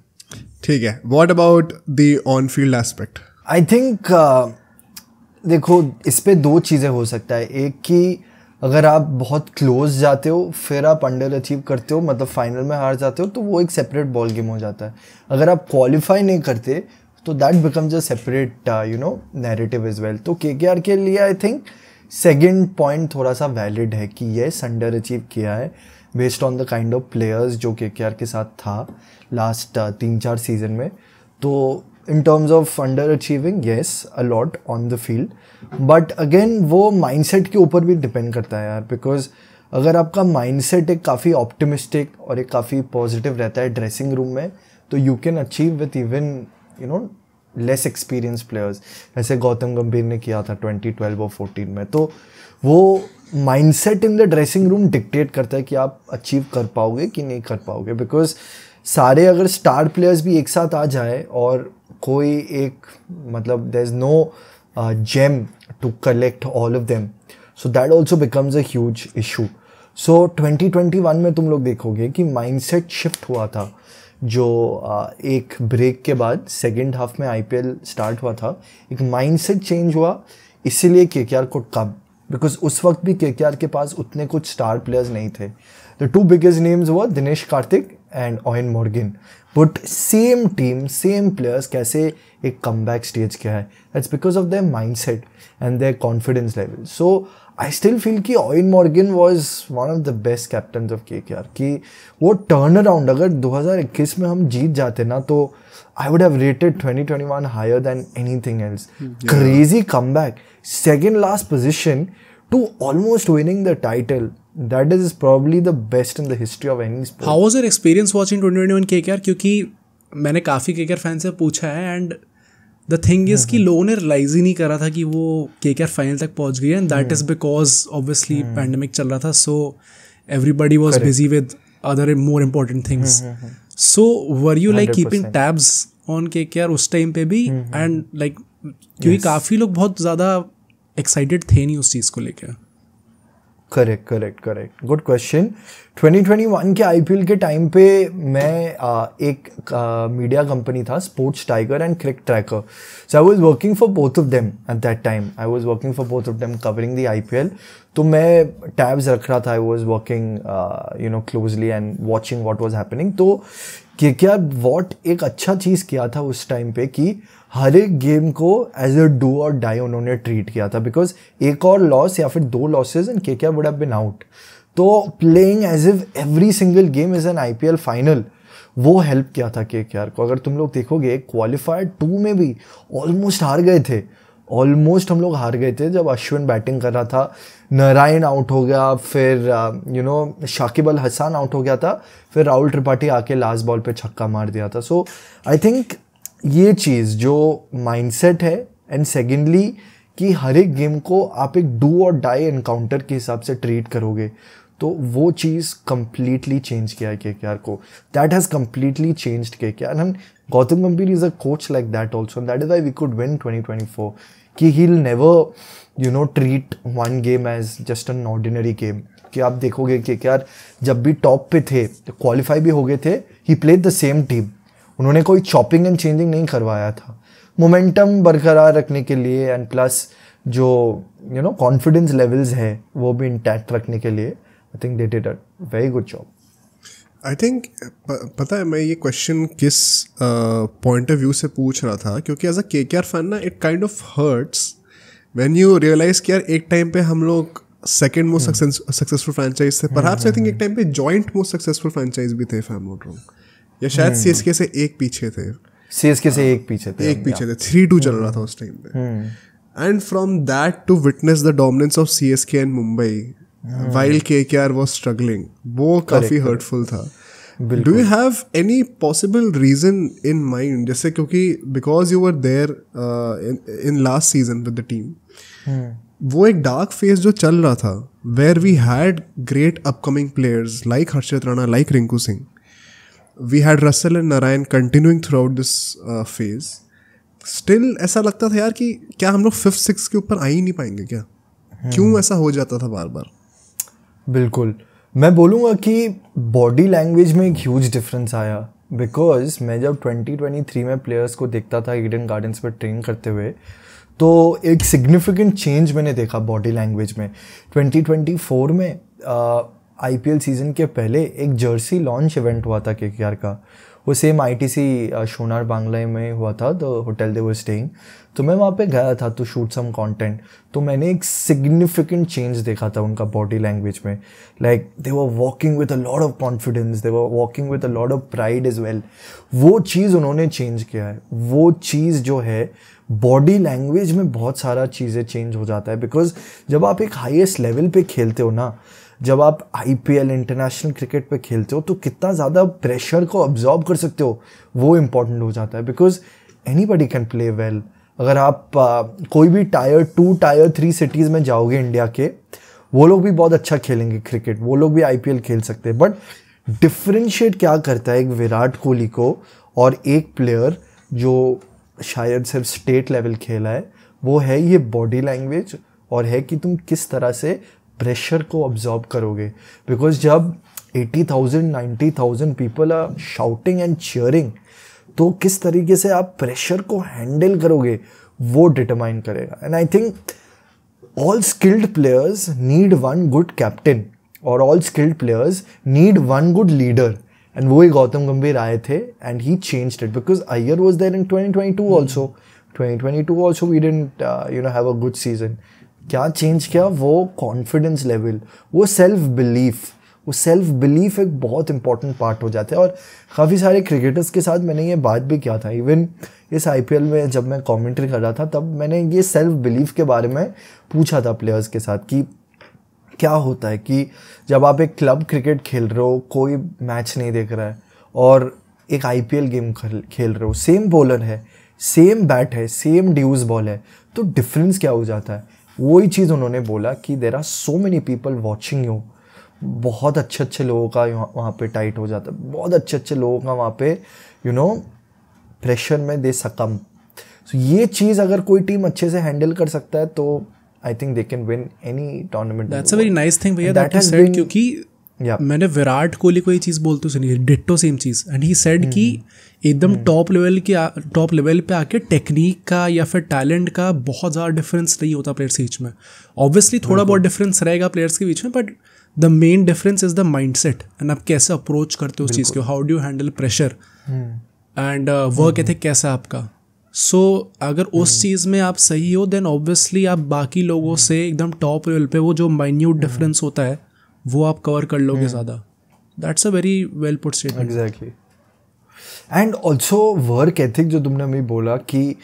ठीक है. What about the on field aspect? I think देखो इस पे दो चीज़ें हो सकता है, एक कि अगर आप बहुत क्लोज जाते हो फिर आप अंडर अचीव करते हो, मतलब फाइनल में हार जाते हो, तो वो एक सेपरेट बॉल गेम हो जाता है. अगर आप क्वालिफाई नहीं करते तो that becomes a separate narrative as well. तो केकेआर के लिए आई थिंक सेकंड पॉइंट थोड़ा सा वैलिड है कि येस अंडर अचीव किया है based on the kind of players जो केकेआर के साथ था लास्ट 3-4 सीजन में. तो in terms of underachieving, yes, a lot on the field, but again वो mindset के ऊपर भी depend करता है यार, because अगर आपका mindset एक काफ़ी optimistic और एक काफ़ी positive रहता है dressing room में, तो you can achieve with even less experienced players, ऐसे गौतम गंभीर ने किया था 2012 और 14 में. तो वो mindset in the dressing room dictate करता है कि आप achieve कर पाओगे कि नहीं कर पाओगे, because सारे अगर स्टार प्लेयर्स भी एक साथ आ जाए और कोई एक मतलब there is no gem to collect all of them, so that also becomes a huge issue. So 2021 में तुम लोग देखोगे कि माइंडसेट शिफ्ट हुआ था, जो एक ब्रेक के बाद सेकेंड हाफ में आईपीएल स्टार्ट हुआ था, एक माइंडसेट चेंज हुआ, इसीलिए केकेआर को कम, बिकॉज उस वक्त भी केकेआर के पास उतने कुछ स्टार प्लेयर्स नहीं थे. The two biggest names were Dinesh Karthik and Eoin Morgan, but same team same players कैसे एक कमबैक स्टेज क्या है, that's because of their mindset and their confidence level. So I still feel कि Eoin Morgan was one of the best captain of KKR, कि वो टर्न अराउंड अगर 2021 में हम जीत जाते ना तो I would have rated 2021 higher than anything else. Yeah. Crazy comeback, second last position to almost winning the title. That is probably the best in the history of any sport. How was your experience watching 2021 KKR? क्योंकि मैंने काफ़ी KKR फैन से पूछा है एंड द थिंग इज़ कि लोगों ने रियलाइज ही नहीं करा था कि वो KKR फाइनल तक पहुंच गई, and that is because obviously pandemic चल रहा था, so everybody was busy with other more important things. So were you like 100%. keeping tabs on KKR उस टाइम पे भी, and like क्योंकि काफ़ी लोग बहुत ज़्यादा एक्साइटेड थे नहीं उस चीज़ को लेकर. Correct good question. 2021 के आईपीएल के टाइम पे मैं एक मीडिया कंपनी था Sports Tiger and Crick Tracker, so I was working for both of them at that time. I was working for both of them covering the IPL. तो मैं टैब्स रख रहा था, I was working closely and watching what was happening. तो केकेआर वॉट एक अच्छा चीज़ किया था उस टाइम पे कि हर एक गेम को as a do or die उन्होंने ट्रीट किया था, बिकॉज एक और लॉस या फिर 2 losses and KKR would have been out. तो playing as if every single game is an IPL final, वो हेल्प किया था केकेआर को. अगर तुम लोग देखोगे क्वालिफायर 2 में भी ऑलमोस्ट हार गए थे, ऑलमोस्ट हम लोग हार गए थे जब अश्विन बैटिंग कर रहा था, नारायण आउट हो गया, फिर शाकिब अल हसन आउट हो गया था, फिर राहुल त्रिपाठी आके लास्ट बॉल पे छक्का मार दिया था. सो आई थिंक ये चीज़ जो माइंडसेट है, एंड सेकेंडली कि हर एक गेम को आप एक डू और डाई एनकाउंटर के हिसाब से ट्रीट करोगे, तो वो चीज़ कंप्लीटली चेंज किया है केकेआर को. That has completely changed KKR, and Gautam Gambhir is a coach like that also, that is why we could win 2024. कि he will never treat one game as just an ordinary game. कि आप देखोगे केकेआर जब भी टॉप पे थे, क्वालिफाई भी हो गए थे, he played the same team. उन्होंने कोई चॉपिंग एंड चेंजिंग नहीं करवाया था, मोमेंटम बरकरार रखने के लिए, एंड प्लस जो कॉन्फिडेंस लेवल्स है वो भी इंटैक्ट रखने के लिए. I think they did a very good job. I think पता है मैं ये क्वेश्चन किस पॉइंट ऑफ व्यू से पूछ रहा था, क्योंकि एज अ केकेआर फैन ना it kind of hurts when you realise कि यार एक टाइम पे हम लोग सेकंड मोस्ट सक्सेसफुल फ्रेंचाइज थे, परहैप्स आई थिंक एक टाइम पे जॉइंट मोस्ट सक्सेसफुल फ्रेंचाइज भी थे, if I am not wrong, या शायद सीएसके से एक पीछे थे. सीएसके से एक पीछे थे 3-2 चल रहा था उस टाइम पे. And from that to witness the dominance of CSK and Mumbai while KKR was struggling, वो काफ़ी hurtful था. Do you have any possible reason in mind, जैसे क्योंकि because you were there in last season with the team, वो एक dark phase जो चल रहा था where we had great upcoming players like Harshit Rana, like Rinku Singh, we had Russell and Narayan continuing throughout this phase, still ऐसा लगता था यार कि क्या हम लोग 5th-6th के ऊपर आ ही नहीं पाएंगे क्या? क्यों ऐसा हो जाता था बार बार? बिल्कुल, मैं बोलूँगा कि बॉडी लैंग्वेज में एक ह्यूज डिफरेंस आया, बिकॉज मैं जब 2023 में प्लेयर्स को देखता था ईडन गार्डन्स पर ट्रेन करते हुए, तो एक सिग्निफिकेंट चेंज मैंने देखा बॉडी लैंग्वेज में 2024 में। IPL सीज़न के पहले एक जर्सी लॉन्च इवेंट हुआ था KKR का, वो सेम ITC शोनार बांग्ला में हुआ था, the hotel they were staying. तो मैं वहाँ पे गया था टू शूट सम कंटेंट, तो मैंने एक सिग्निफिकेंट चेंज देखा था उनका बॉडी लैंग्वेज में। Like they were walking with a lot of confidence, they were walking with a lot of pride as well. वो चीज़ उन्होंने चेंज किया है। वो चीज़ जो है बॉडी लैंग्वेज में बहुत सारा चीज़ें चेंज हो जाता है, बिकॉज जब आप एक हाईएस्ट लेवल पे खेलते हो ना, जब आप IPL इंटरनेशनल क्रिकेट पे खेलते हो, तो कितना ज़्यादा प्रेशर को अब्जॉर्ब कर सकते हो वो इम्पॉर्टेंट हो जाता है। Because anybody can play well. अगर आप कोई भी टायर 2 टायर 3 सिटीज़ में जाओगे इंडिया के, वो लोग भी बहुत अच्छा खेलेंगे क्रिकेट, वो लोग भी IPL खेल सकते हैं। बट डिफ्रेंशिएट क्या करता है एक विराट कोहली को और एक प्लेयर जो शायद सिर्फ स्टेट लेवल खेला है, वो है ये बॉडी लैंग्वेज, और है कि तुम किस तरह से प्रेशर को अब्जॉर्ब करोगे। बिकॉज जब 80,000 90,000 people are shouting and cheering, तो किस तरीके से आप प्रेशर को हैंडल करोगे वो डिटरमाइन करेगा। And I think all skilled players need one good captain, और all skilled players need one good leader. And वो ही गौतम गंभीर आए थे and he changed it, because Iyer was there in 2022 also. 2022 also we didn't have a good season. क्या चेंज किया? वो कॉन्फिडेंस लेवल, वो सेल्फ बिलीफ। वो सेल्फ बिलीफ एक बहुत इंपॉर्टेंट पार्ट हो जाता है। और काफ़ी सारे क्रिकेटर्स के साथ मैंने ये बात भी किया था, इवन इस IPL में जब मैं कमेंट्री कर रहा था, तब मैंने ये सेल्फ बिलीफ के बारे में पूछा था प्लेयर्स के साथ कि क्या होता है कि जब आप एक क्लब क्रिकेट खेल रहे हो, कोई मैच नहीं देख रहा है, और एक IPL गेम खेल रहे हो, सेम बॉलर है, सेम बैट है, सेम ड्यूज बॉल है, तो डिफरेंस क्या हो जाता है? वही चीज़ उन्होंने बोला कि there are so many people watching you. बहुत अच्छे अच्छे लोगों का वहाँ पे टाइट हो जाता है, बहुत अच्छे अच्छे लोगों का वहाँ पे प्रेशर में दे सकम। सो ये चीज़ अगर कोई टीम अच्छे से हैंडल कर सकता है, तो I think they can win any tournament. That's a very nice thing भैया दैट यू सेड, क्योंकि मैंने विराट कोहली को ये चीज़ बोलते सुनी है, ditto same cheese. And he said कि एकदम टॉप लेवल पे आके टेक्निक का या फिर टैलेंट का बहुत ज़्यादा डिफरेंस नहीं होता प्लेयर्स के बीच में। ऑब्वियसली थोड़ा बहुत डिफरेंस रहेगा प्लेयर्स के बीच में, but the main difference is the mindset and आप कैसे अप्रोच करते हो उस चीज़ को, how do you handle pressure and work ethic कैसा है आपका। सो अगर उस चीज़ में आप सही हो, देन ऑब्वियसली आप बाकी लोगों से एकदम टॉप लेवल पे वो जो माइन्यूट डिफरेंस होता है वो आप कवर कर लोगे ज़्यादा। That's a very well put statement. Exactly. And also work ethic जो तुमने अभी बोला कि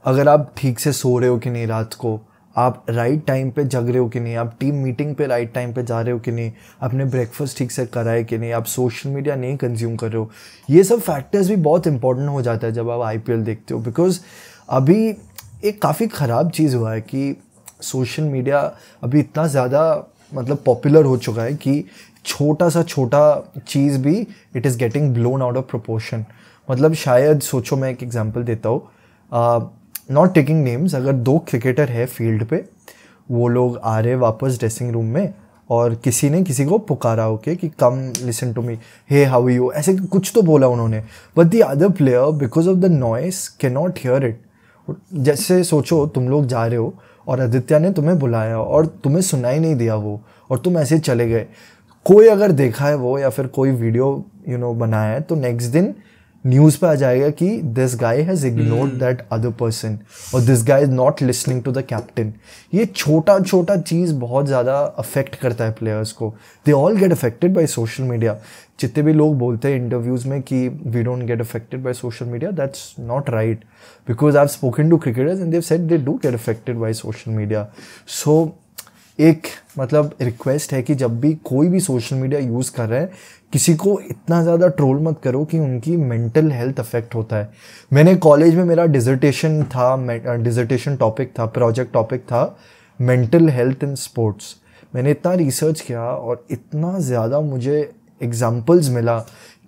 अगर आप ठीक से सो रहे हो कि नहीं रात को, आप राइट टाइम पे जग रहे हो कि नहीं, आप टीम मीटिंग पे राइट टाइम पे जा रहे हो कि नहीं, आपने ब्रेकफास्ट ठीक से करा है कि नहीं, आप सोशल मीडिया नहीं कंज्यूम कर रहे हो, ये सब फैक्टर्स भी बहुत इंपॉर्टेंट हो जाता है जब आप IPL देखते हो। बिकॉज अभी एक काफ़ी ख़राब चीज़ हुआ है कि सोशल मीडिया अभी इतना ज़्यादा पॉपुलर हो चुका है कि छोटा चीज़ भी it is getting blown out of proportion. शायद सोचो, मैं एक एग्जांपल देता हूँ, नॉट टेकिंग नेम्स, अगर 2 क्रिकेटर है फील्ड पे, वो लोग आ रहे वापस ड्रेसिंग रूम में, और किसी ने किसी को पुकारा होके कि come listen to me, hey how you, ऐसे कुछ तो बोला उन्होंने, but the other player because of the noise can not hear it. जैसे सोचो तुम लोग जा रहे हो और आदित्य ने तुम्हें बुलाया और तुम्हें सुनाई नहीं दिया वो, और तुम ऐसे चले गए। कोई अगर देखा है वो, या फिर कोई वीडियो बनाया है, तो नेक्स्ट दिन न्यूज़ पे आ जाएगा कि this guy has ignored that other person, और this guy is not listening to the captain. ये छोटा चीज़ बहुत ज़्यादा अफेक्ट करता है प्लेयर्स को। They all get affected by social media. जितने भी लोग बोलते हैं इंटरव्यूज़ में कि we don't get affected by social media, that's not right, because I have spoken to cricketers and they have said they do get affected by social media. So एक रिक्वेस्ट है कि जब भी कोई भी सोशल मीडिया यूज़ कर रहे हैं, किसी को इतना ज़्यादा ट्रोल मत करो कि उनकी मेंटल हेल्थ अफेक्ट होता है। मैंने कॉलेज में मेरा डिज़र्टेशन टॉपिक था, प्रोजेक्ट टॉपिक था मेंटल हेल्थ इन स्पोर्ट्स। मैंने इतना रिसर्च किया और इतना ज़्यादा मुझे एग्जाम्पल्स मिला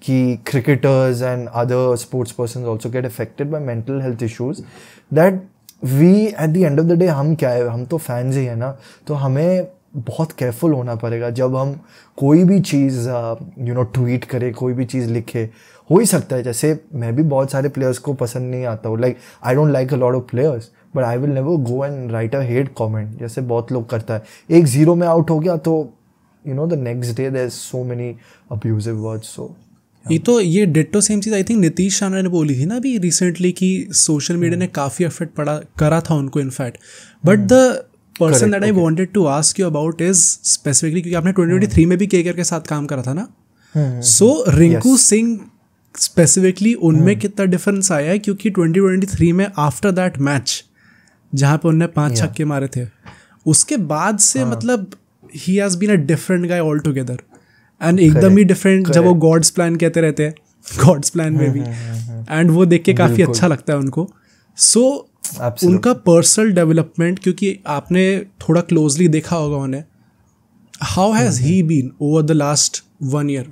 कि cricketers and other sports persons also get affected by mental health issues, that we at the end of the day, हम क्या है, हम तो फैंस ही है ना, तो हमें बहुत केयरफुल होना पड़ेगा जब हम कोई भी चीज़ ट्वीट करें, कोई भी चीज़ लिखे। हो ही सकता है, जैसे मैं भी बहुत सारे प्लेयर्स को पसंद नहीं आता हूँ, like I don't like a lot of players, but I will never go and right a hate comment जैसे बहुत लोग करता है. 1-0 में आउट हो गया तो the next day there is so many abusive words. So ये डिट्टो सेम चीज़ आई थिंक नीतीश राणा ने बोली थी ना अभी रिसेंटली कि सोशल मीडिया ने काफ़ी इफेक्ट करा था उनको in fact. But the person that I wanted to ask you about is specifically क्योंकि आपने 2023 में भी केकेआर के साथ काम करा था ना. सो रिंकू सिंह स्पेसिफिकली उनमें कितना डिफरेंस आया है क्योंकि 2023 में आफ्टर दैट मैच जहाँ पे उनने 5 छक्के मारे थे उसके बाद से मतलब he has been a different guy all together एंड एकदम ही डिफरेंट. जब वो गॉड्स प्लान कहते रहते हैं गॉड्स प्लान में भी एंड वो देख के काफ़ी अच्छा लगता है उनको. सो उनका पर्सनल डेवलपमेंट क्योंकि आपने थोड़ा क्लोजली देखा होगा उन्हें, how has he been over the last 1 year?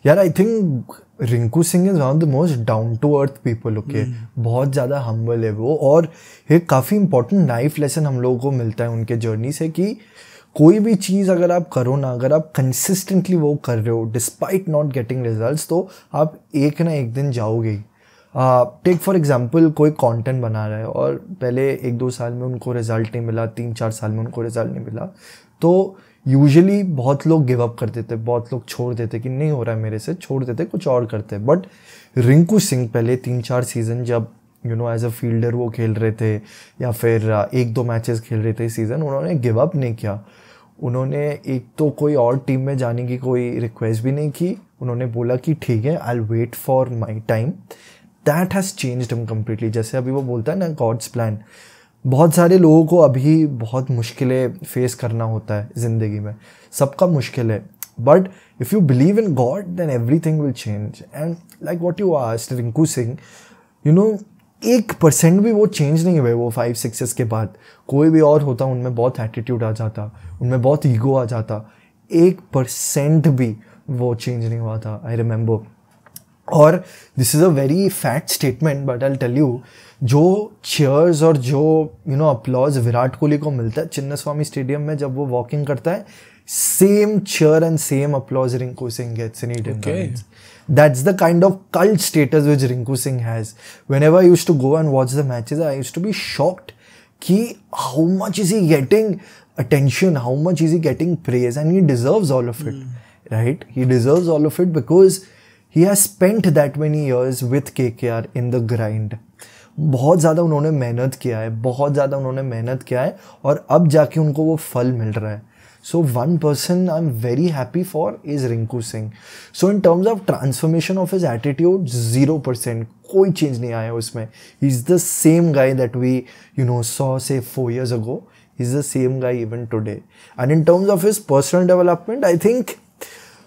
यार I think Rinku Singh is one of the most down to earth people. Okay, बहुत ज़्यादा हम्बल है वो. और एक काफ़ी इंपॉर्टेंट लाइफ लेसन हम लोगों को मिलता है उनके जर्नी से कि कोई भी चीज़ अगर आप करो ना, अगर आप कंसिस्टेंटली वो कर रहे हो डिस्पाइट नॉट गेटिंग रिजल्ट्स, तो आप एक ना एक दिन जाओगे. टेक फॉर एग्जाम्पल कोई कंटेंट बना रहा है और पहले 1-2 साल में उनको रिजल्ट नहीं मिला, 3-4 साल में उनको रिजल्ट नहीं मिला, तो यूजुअली बहुत लोग गिव अप कर देते, बहुत लोग छोड़ देते कि नहीं हो रहा है मेरे से, छोड़ देते, कुछ और करते. बट रिंकू सिंह पहले 3-4 सीज़न जब एज अ फील्डर वो खेल रहे थे या फिर 1-2 मैचेस खेल रहे थे सीज़न, उन्होंने गिव अप नहीं किया. उन्होंने एक तो कोई और टीम में जाने की कोई रिक्वेस्ट भी नहीं की. उन्होंने बोला कि ठीक है, I will wait for my time. That has changed him completely. जैसे अभी वो बोलता है ना गॉड्स प्लान, बहुत सारे लोगों को अभी बहुत मुश्किलें फेस करना होता है ज़िंदगी में, सबका मुश्किल है. But if you believe in God then everything will change. And like what you asked Rinku Singh, 1% भी वो चेंज नहीं हुए वो 5-6 के बाद. कोई भी और होता उनमें बहुत एटीट्यूड आ जाता, उनमें बहुत ईगो आ जाता. 1% भी वो चेंज नहीं हुआ था, आई रिमेंबर. और this is a very fact statement but I will tell you, जो चीयर्स और जो अपलॉज विराट कोहली को मिलता है चिन्नास्वामी स्टेडियम में जब वो वॉकिंग करता है, same cheer and same applause Rinku Singh gets in Eden Gardens. That's the kind of cult status which Rinku Singh has. Whenever I used to go and watch the matches, I used to be shocked कि how much is he getting attention, how much is he getting praise, and he deserves all of it, right? He deserves all of it because he has spent that many years with KKR in the grind. बहुत ज़्यादा उन्होंने मेहनत किया है, बहुत ज़्यादा उन्होंने मेहनत किया है और अब जाके उनको वो फल मिल रहा है. So one person I'm very happy for is Rinku Singh. So in terms of transformation of his attitude, 0%. कोई change नहीं आया उसमें. He's the same guy that we saw say 4 years ago. He's the same guy even today. And in terms of his personal development, I think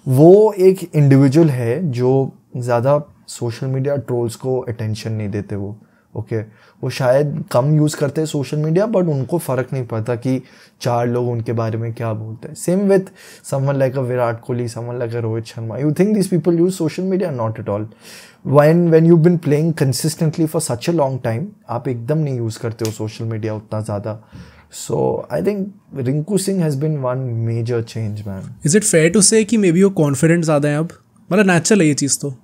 वो एक individual है जो ज़्यादा social media trolls को attention नहीं देते वो. ओके वो शायद कम यूज़ करते हैं सोशल मीडिया, बट उनको फ़र्क नहीं पड़ता कि 4 लोग उनके बारे में क्या बोलते हैं. Same with someone like a Virat Kohli, someone like a Rohit Sharma. You think this people use social media? Not at all. When you been playing consistently for such a long time, आप एकदम नहीं यूज़ करते हो सोशल मीडिया उतना ज़्यादा. So I think Rinku Singh has been one major change man. Is it fair to say कि मे बी वो कॉन्फिडेंट ज़्यादा है अब? मतलब नेचुरल है ये चीज़ तो.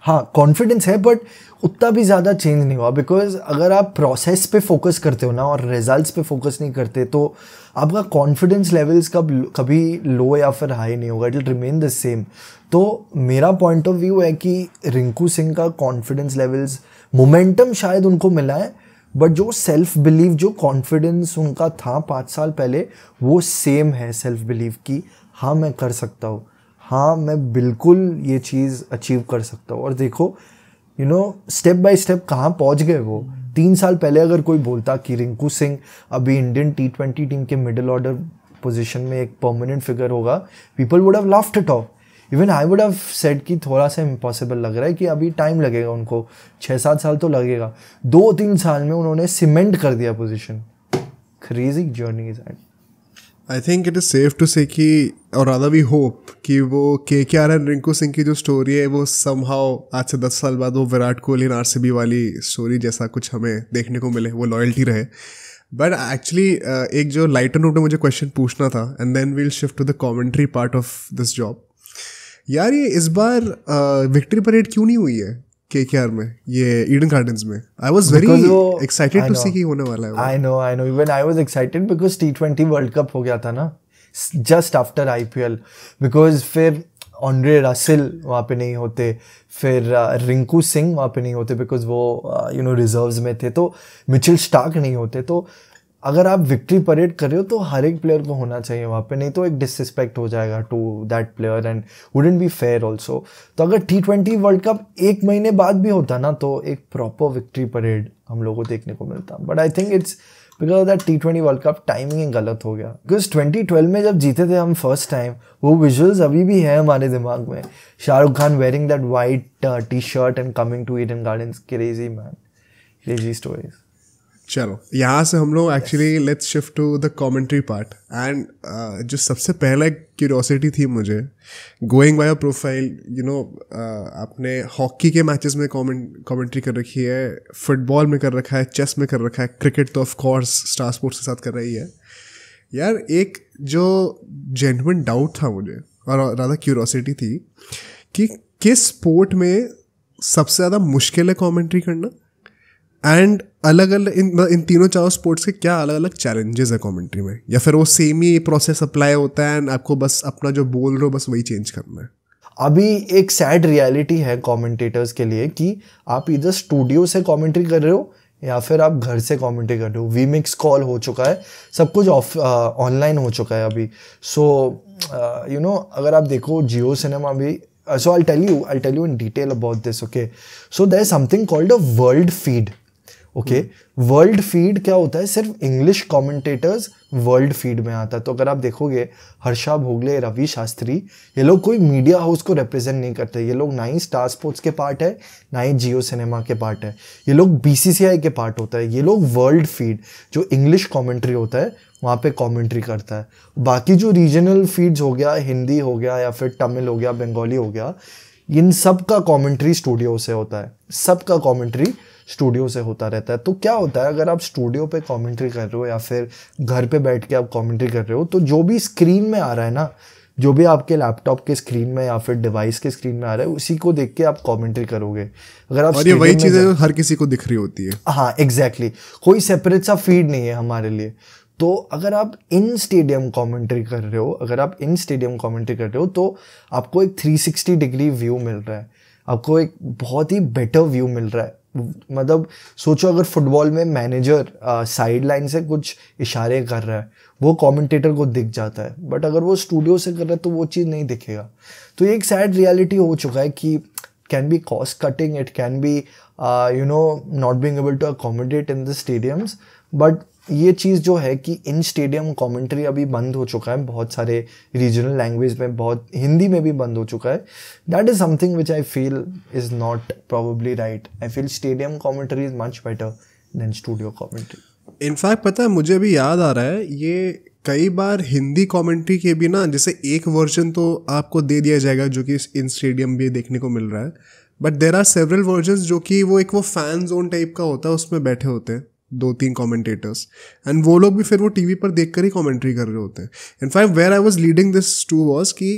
हाँ कॉन्फिडेंस है बट उतना भी ज़्यादा चेंज नहीं हुआ. बिकॉज अगर आप प्रोसेस पे फोकस करते हो ना और रिजल्ट्स पे फोकस नहीं करते, तो आपका कॉन्फिडेंस लेवल्स कभी लो या फिर हाई नहीं होगा. It will remain the same. तो मेरा पॉइंट ऑफ व्यू है कि रिंकू सिंह का कॉन्फिडेंस लेवल्स, मोमेंटम शायद उनको मिला है, बट जो सेल्फ बिलीव, जो कॉन्फिडेंस उनका था 5 साल पहले, वो सेम है. सेल्फ बिलीव की हाँ मैं कर सकता हूँ, हाँ मैं बिल्कुल ये चीज़ अचीव कर सकता हूँ. और देखो स्टेप बाय स्टेप कहाँ पहुँच गए वो. 3 साल पहले अगर कोई बोलता कि रिंकू सिंह अभी इंडियन T20 टीम के मिडिल ऑर्डर पोजीशन में एक परमानेंट फिगर होगा, people would have laughed it of. Even I would have said कि थोड़ा सा इम्पॉसिबल लग रहा है, कि अभी टाइम लगेगा उनको, 6-7 साल तो लगेगा. 2-3 साल में उन्होंने सीमेंट कर दिया position. Crazy journey is that. I think it is safe to say कि, और rather we hope कि वो KKR और रिंकू सिंह की जो स्टोरी है वो somehow आज से 10 साल बाद वो विराट कोहली और RCB वाली स्टोरी जैसा कुछ हमें देखने को मिले, वो लॉयल्टी रहे. बट एक्चुअली एक जो लाइटर नोट में मुझे क्वेश्चन पूछना था, and then we'll shift to the commentary part of this job. यार ये इस बार विक्ट्री परेड क्यों नहीं हुई है? केकेआर में, ये ईडन गार्डन्स में. I was very excited to see कि होने वाला है. I know even I was excited because T20 world cup हो गया था ना जस्ट आफ्टर IPL. बिकॉज फिर ऑन्ड्रे रसेल वहाँ पे नहीं होते, फिर रिंकू सिंह वहाँ पे नहीं होते बिकॉज वो रिजर्व्स में थे, तो मिचेल स्टार्क नहीं होते. तो अगर आप विक्ट्री परेड कर रहे हो तो हर एक प्लेयर को होना चाहिए वहाँ पे, नहीं तो एक डिसरिस्पेक्ट हो जाएगा to that player and wouldn't be fair also. तो अगर T20 वर्ल्ड कप 1 महीने बाद भी होता ना तो एक प्रॉपर विक्ट्री परेड हम लोगों को देखने को मिलता. But I think it's because that T20 world cup timing गलत हो गया. बिकॉज 2012 में जब जीते थे हम फर्स्ट टाइम, वो विजुअल्स अभी भी है हमारे दिमाग में. Shahrukh Khan wearing that white T-shirt and coming to Eden Gardens. Crazy man, crazy stories. चलो यहाँ से हम लोग actually let's shift to the commentary part. And जो सबसे पहला क्यूरियोसिटी थी मुझे, गोइंग बाय अ प्रोफाइल, आपने हॉकी के मैचेस में कमेंट्री कर रखी है, फुटबॉल में कर रखा है, चेस में कर रखा है, क्रिकेट तो ऑफ कोर्स स्टार स्पोर्ट्स के साथ कर रही है. यार एक जो जेन्युइन डाउट था मुझे और ज़्यादा क्यूरियोसिटी थी कि किस स्पोर्ट में सबसे ज़्यादा मुश्किल है कमेंट्री करना, एंड अलग अलग इन तीनों चारों स्पोर्ट्स के क्या अलग अलग चैलेंजेस है कमेंट्री में, या फिर वो सेम ही प्रोसेस अप्लाई होता है एंड आपको बस अपना जो बोल रहे हो बस वही चेंज करना है. अभी एक सैड रियलिटी है कमेंटेटर्स के लिए कि आप इधर स्टूडियो से कमेंट्री कर रहे हो या फिर आप घर से कमेंट्री कर रहे हो. वीमिक्स कॉल हो चुका है, सब कुछ ऑनलाइन हो चुका है अभी. सो अगर आप देखो जियो सिनेमा भी, so I'll tell you in detail about this. Okay, so there's something called a world feed. Okay, world feed क्या होता है? सिर्फ इंग्लिश कमेंटेटर्स वर्ल्ड फीड में आता है. तो अगर आप देखोगे हर्षा भोगले, रवि शास्त्री, ये लोग कोई मीडिया हाउस को रिप्रेजेंट नहीं करते. ये लोग ना ही स्टार स्पोर्ट्स के पार्ट है, ना ही जियो सिनेमा के पार्ट है. ये लोग BCCI के पार्ट होता है. ये लोग वर्ल्ड फीड जो इंग्लिश कमेंट्री होता है वहाँ पे कमेंट्री करता है. बाकी जो रीजनल फीड्स हो गया, हिंदी हो गया या फिर तमिल हो गया, बंगाली हो गया, इन सब का कमेंट्री स्टूडियो से होता है. सबका कमेंट्री स्टूडियो से होता रहता है. तो क्या होता है, अगर आप स्टूडियो पे कमेंट्री कर रहे हो या फिर घर पे बैठ के आप कमेंट्री कर रहे हो, तो जो भी स्क्रीन में आ रहा है ना, जो भी आपके लैपटॉप के स्क्रीन में या फिर डिवाइस के स्क्रीन में आ रहा है, उसी को देख के आप कमेंट्री करोगे. अगर आप, और ये वही चीज़ है हर किसी को दिख रही होती है. हाँ एग्जैक्टली, कोई सेपरेट सा फीड नहीं है हमारे लिए. तो अगर आप इन स्टेडियम कमेंट्री कर रहे हो, तो आपको एक 360 डिग्री व्यू मिल रहा है. आपको एक बहुत ही बेटर व्यू मिल रहा है. मतलब सोचो, अगर फुटबॉल में मैनेजर साइड लाइन से कुछ इशारे कर रहा है, वो कमेंटेटर को दिख जाता है. बट अगर वो स्टूडियो से कर रहा है तो वो चीज़ नहीं दिखेगा. तो ये एक सैड रियलिटी हो चुका है कि can be cost cutting, it can be not being able to accommodate in the stadiums. But ये चीज़ जो है कि इन स्टेडियम कमेंट्री अभी बंद हो चुका है बहुत सारे रीजनल लैंग्वेज में, बहुत हिंदी में भी बंद हो चुका है. That is something which I feel is not probably right. I feel stadium commentary is much better than studio commentary. In fact पता है, मुझे अभी याद आ रहा है, ये कई बार हिंदी कमेंट्री के भी ना, जैसे एक वर्जन तो आपको दे दिया जाएगा जो कि इन स्टेडियम भी देखने को मिल रहा है, but there are several versions जो कि वो फैन जोन टाइप का होता है, उसमें बैठे होते हैं 2-3 कमेंटेटर्स, एंड वो लोग भी फिर वो टीवी पर देख कर ही कमेंट्री कर रहे होते हैं. In fact where I was leading this to was कि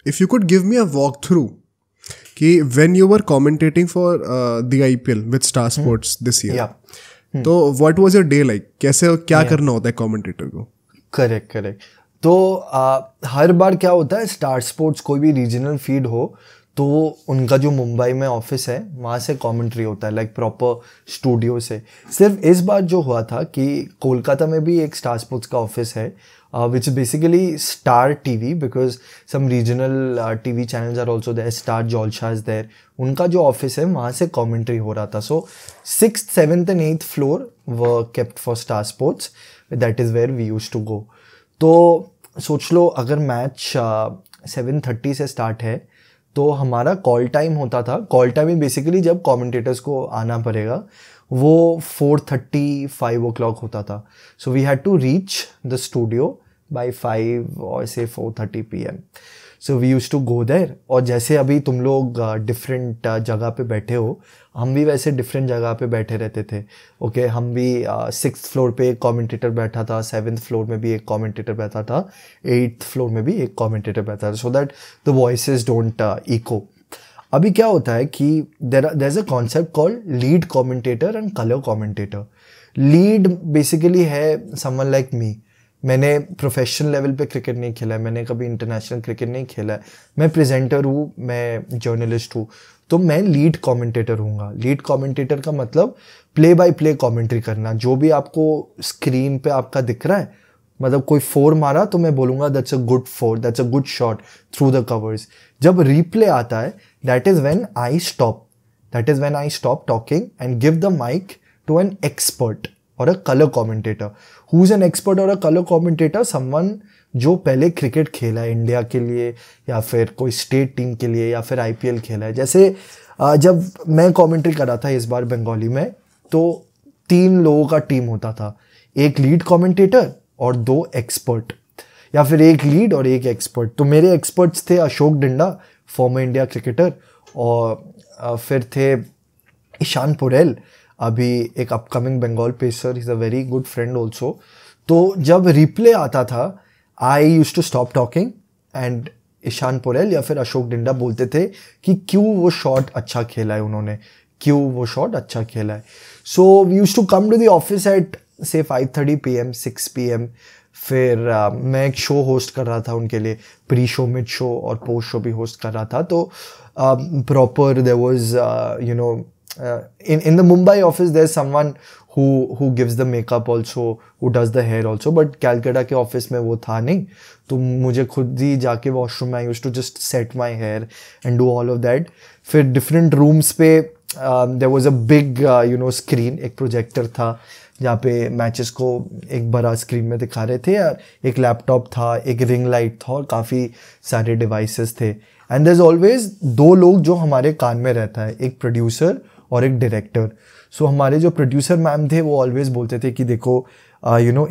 if you could give me a walk through कि when you were commentating for the IPL with star Sports this year, तो what was your day like? कैसे क्या करना होता है कमेंटेटर को? करेक्ट. तो हर बार क्या होता है, स्टार स्पोर्ट्स कोई भी रीजनल फीड हो तो उनका जो मुंबई में ऑफिस है वहाँ से कमेंट्री होता है, लाइक प्रॉपर स्टूडियो से. सिर्फ इस बार जो हुआ था कि कोलकाता में भी एक स्टार स्पोर्ट्स का ऑफिस है, which basically star TV, because some regional TV channels are also there, star Jalsha is there. उनका जो ऑफिस है वहाँ से कमेंट्री हो रहा था. So 6th, 7th and 8th floor were kept for star sports. That is where we used to go. तो सोच लो, अगर मैच 7:30 से स्टार्ट है तो हमारा कॉल टाइम होता था. कॉल टाइम में बेसिकली जब कमेंटेटर्स को आना पड़ेगा वो 4:30, 5 o'clock होता था. So we had to reach the studio by 5 और से 4:30 PM. So we used to go there. और जैसे अभी तुम लोग डिफरेंट जगह पे बैठे हो, हम भी वैसे डिफरेंट जगह पे बैठे रहते थे. ओके, हम भी 6th फ्लोर पे एक कमेंटेटर बैठा था, 7th फ्लोर में भी एक कमेंटेटर बैठा था, 8th फ्लोर में भी एक कमेंटेटर बैठा था, so that the voices don't echo. अभी क्या होता है कि there is a concept called lead commentator and colour commentator. Lead basically है समवन लाइक मी. मैंने प्रोफेशनल लेवल पे क्रिकेट नहीं खेला है, मैंने कभी इंटरनेशनल क्रिकेट नहीं खेला है, मैं प्रेजेंटर हूँ, मैं जर्नलिस्ट हूँ, तो मैं लीड कमेंटेटर हूँगा. लीड कमेंटेटर का मतलब प्ले बाय प्ले कमेंट्री करना. जो भी आपको स्क्रीन पे आपका दिख रहा है, मतलब कोई 4 मारा तो मैं बोलूँगा that's a good 4, that's a good shot through the covers. जब रिप्ले आता है, that is when I stop talking and give the mic to an expert or a colour commentator. Who is an expert or a colour commentator? Someone जो पहले क्रिकेट खेला है इंडिया के लिए, या फिर कोई स्टेट टीम के लिए, या फिर IPL खेला है. जैसे जब मैं कमेंट्री कर रहा था इस बार बंगाली में, तो 3 लोगों का टीम होता था, एक लीड कमेंटेटर और 2 एक्सपर्ट, या फिर एक लीड और एक एक्सपर्ट. तो मेरे एक्सपर्ट्स थे Ashok Dinda, former India cricketer, और फिर थे ईशान पुरेल, अभी एक upcoming Bengal pacer, is a very good friend also. तो जब रिप्ले आता था, I use to stop talking and Ishan Porel या फिर अशोक डिंडा बोलते थे कि क्यों वो शॉट अच्छा खेला है उन्होंने, क्यों वो शॉट अच्छा खेला है. So we use to come to the office at say 5:30 PM 6 PM. फिर मैं एक शो होस्ट कर रहा था उनके लिए, प्री शो, मिड शो और पोस्ट शो भी होस्ट कर रहा था. तो proper there was you know in the Mumbai office there's someone who gives the makeup also, who does the hair also, but Calcutta के office में वो था नहीं, तो मुझे खुद ही जाके washroom में I used to just set my hair and do all of that. फिर different rooms पे there was a big screen, एक projector था जहाँ पे मैचेस को एक बड़ा स्क्रीन में दिखा रहे थे, एक लैपटॉप था, एक रिंग लाइट था और काफ़ी सारे डिवाइसेस थे. एंड देयर इज ऑलवेज 2 लोग जो हमारे कान में रहता है, एक प्रोड्यूसर और एक डायरेक्टर. सो हमारे जो प्रोड्यूसर मैम थे वो ऑलवेज बोलते थे कि देखो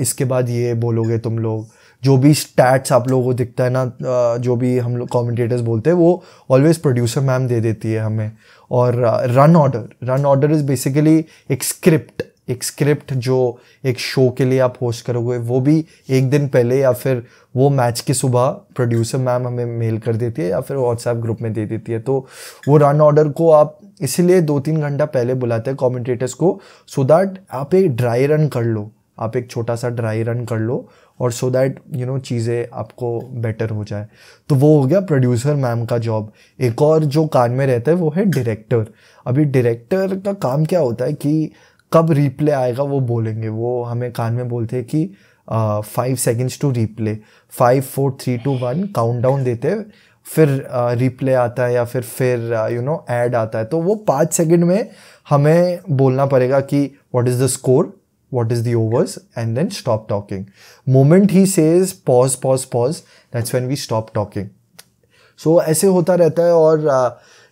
इसके बाद ये बोलोगे तुम लोग, जो भी स्टैट्स आप लोगों को दिखता है ना, जो भी हम लोग कमेंटेटर्स बोलते हैं वो ऑलवेज प्रोड्यूसर मैम दे देती है हमें. और रन ऑर्डर इज़ बेसिकली एक स्क्रिप्ट जो एक शो के लिए आप होस्ट करोगे, वो भी एक दिन पहले या फिर वो मैच की सुबह प्रोड्यूसर मैम हमें मेल कर देती है या फिर व्हाट्सएप ग्रुप में दे देती है. तो वो रन ऑर्डर को आप इसीलिए 2-3 घंटा पहले बुलाते हैं कमेंटेटर्स को, सो दैट आप एक ड्राई रन कर लो, आप एक छोटा सा ड्राई रन कर लो, और सो दैट चीज़ें आपको बेटर हो जाए. तो वो हो गया प्रोड्यूसर मैम का जॉब. एक और जो कान में रहता है वो है डायरेक्टर. अभी डायरेक्टर का काम क्या होता है कि कब रिप्ले आएगा वो बोलेंगे, वो हमें कान में बोलते हैं कि 5 seconds टू रिप्ले, 5 4 3 2 1 काउंटडाउन देते हैं, फिर रिप्ले आता है या फिर ऐड आता है. तो वो 5 सेकंड में हमें बोलना पड़ेगा कि what is the score, what is the overs, and then stop talking. Moment he says pause, that's when we stop talking. So ऐसे होता रहता है. और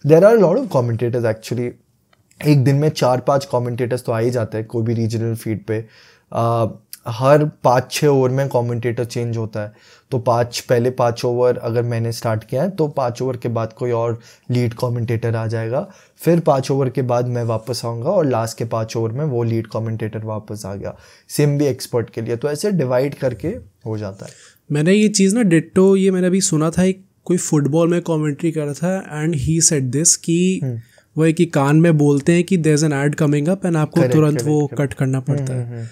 there are lot of commentators actually. एक दिन में 4-5 कमेंटेटर्स तो आ ही जाते हैं कोई भी रीजनल फीड पे. हर 5-6 ओवर में कमेंटेटर चेंज होता है. तो पहले 5 ओवर अगर मैंने स्टार्ट किया है तो 5 ओवर के बाद कोई और लीड कमेंटेटर आ जाएगा, फिर 5 ओवर के बाद मैं वापस आऊँगा और लास्ट के 5 ओवर में वो लीड कमेंटेटर वापस आ गया. सेम भी एक्सपर्ट के लिए. तो ऐसे डिवाइड करके हो जाता है. मैंने ये चीज़ ना डिट्टो ये मैंने अभी सुना था, एक कोई फुटबॉल में कॉमेंट्री कर रहा था एंड ही सेड दिस कि वो एक ही कान में बोलते हैं कि there is an ad coming up and आपको तुरंत वो कट करना पड़ता है.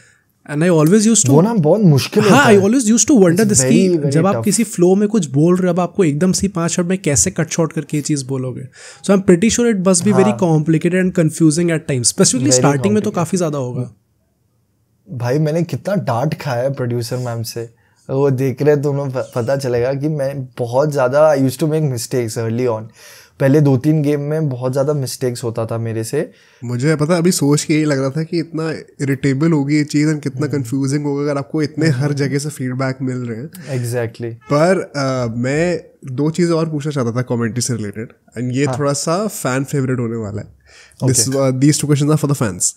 And I always used to, वो ना बहुत मुश्किल होता है. I always used to wonder this कि जब आप किसी फ्लो में कुछ बोल रहे हो, अब आपको एकदम से 5 मिनट में कैसे कट शॉर्ट करके ये चीज़ बोलोगे. So I am pretty sure it must be very complicated and confusing at times, specifically starting में तो काफ़ी ज़्यादा होगा. भाई मैंने कितना डांट खाया है प्रोड्यूसर मैम से, वो देख रहे तुम्हें पता चलेगा कि मैं बहुत ज़्यादा I used to make mistakes early on. पहले 2-3 गेम में बहुत ज़्यादा मिस्टेक्स होता था मेरे से. मुझे पता अभी सोच के यही लग रहा था कि इतना इरिटेबल होगी ये चीज़ एंड कितना कंफ्यूजिंग होगा अगर आपको इतने हर जगह से फीडबैक मिल रहे हैं. एग्जैक्टली. पर मैं 2 चीज़ें और पूछना चाहता था कमेंट्री से रिलेटेड, एंड ये थोड़ा सा फैन फेवरेट होने वाला है. These 2 questions are for the fans.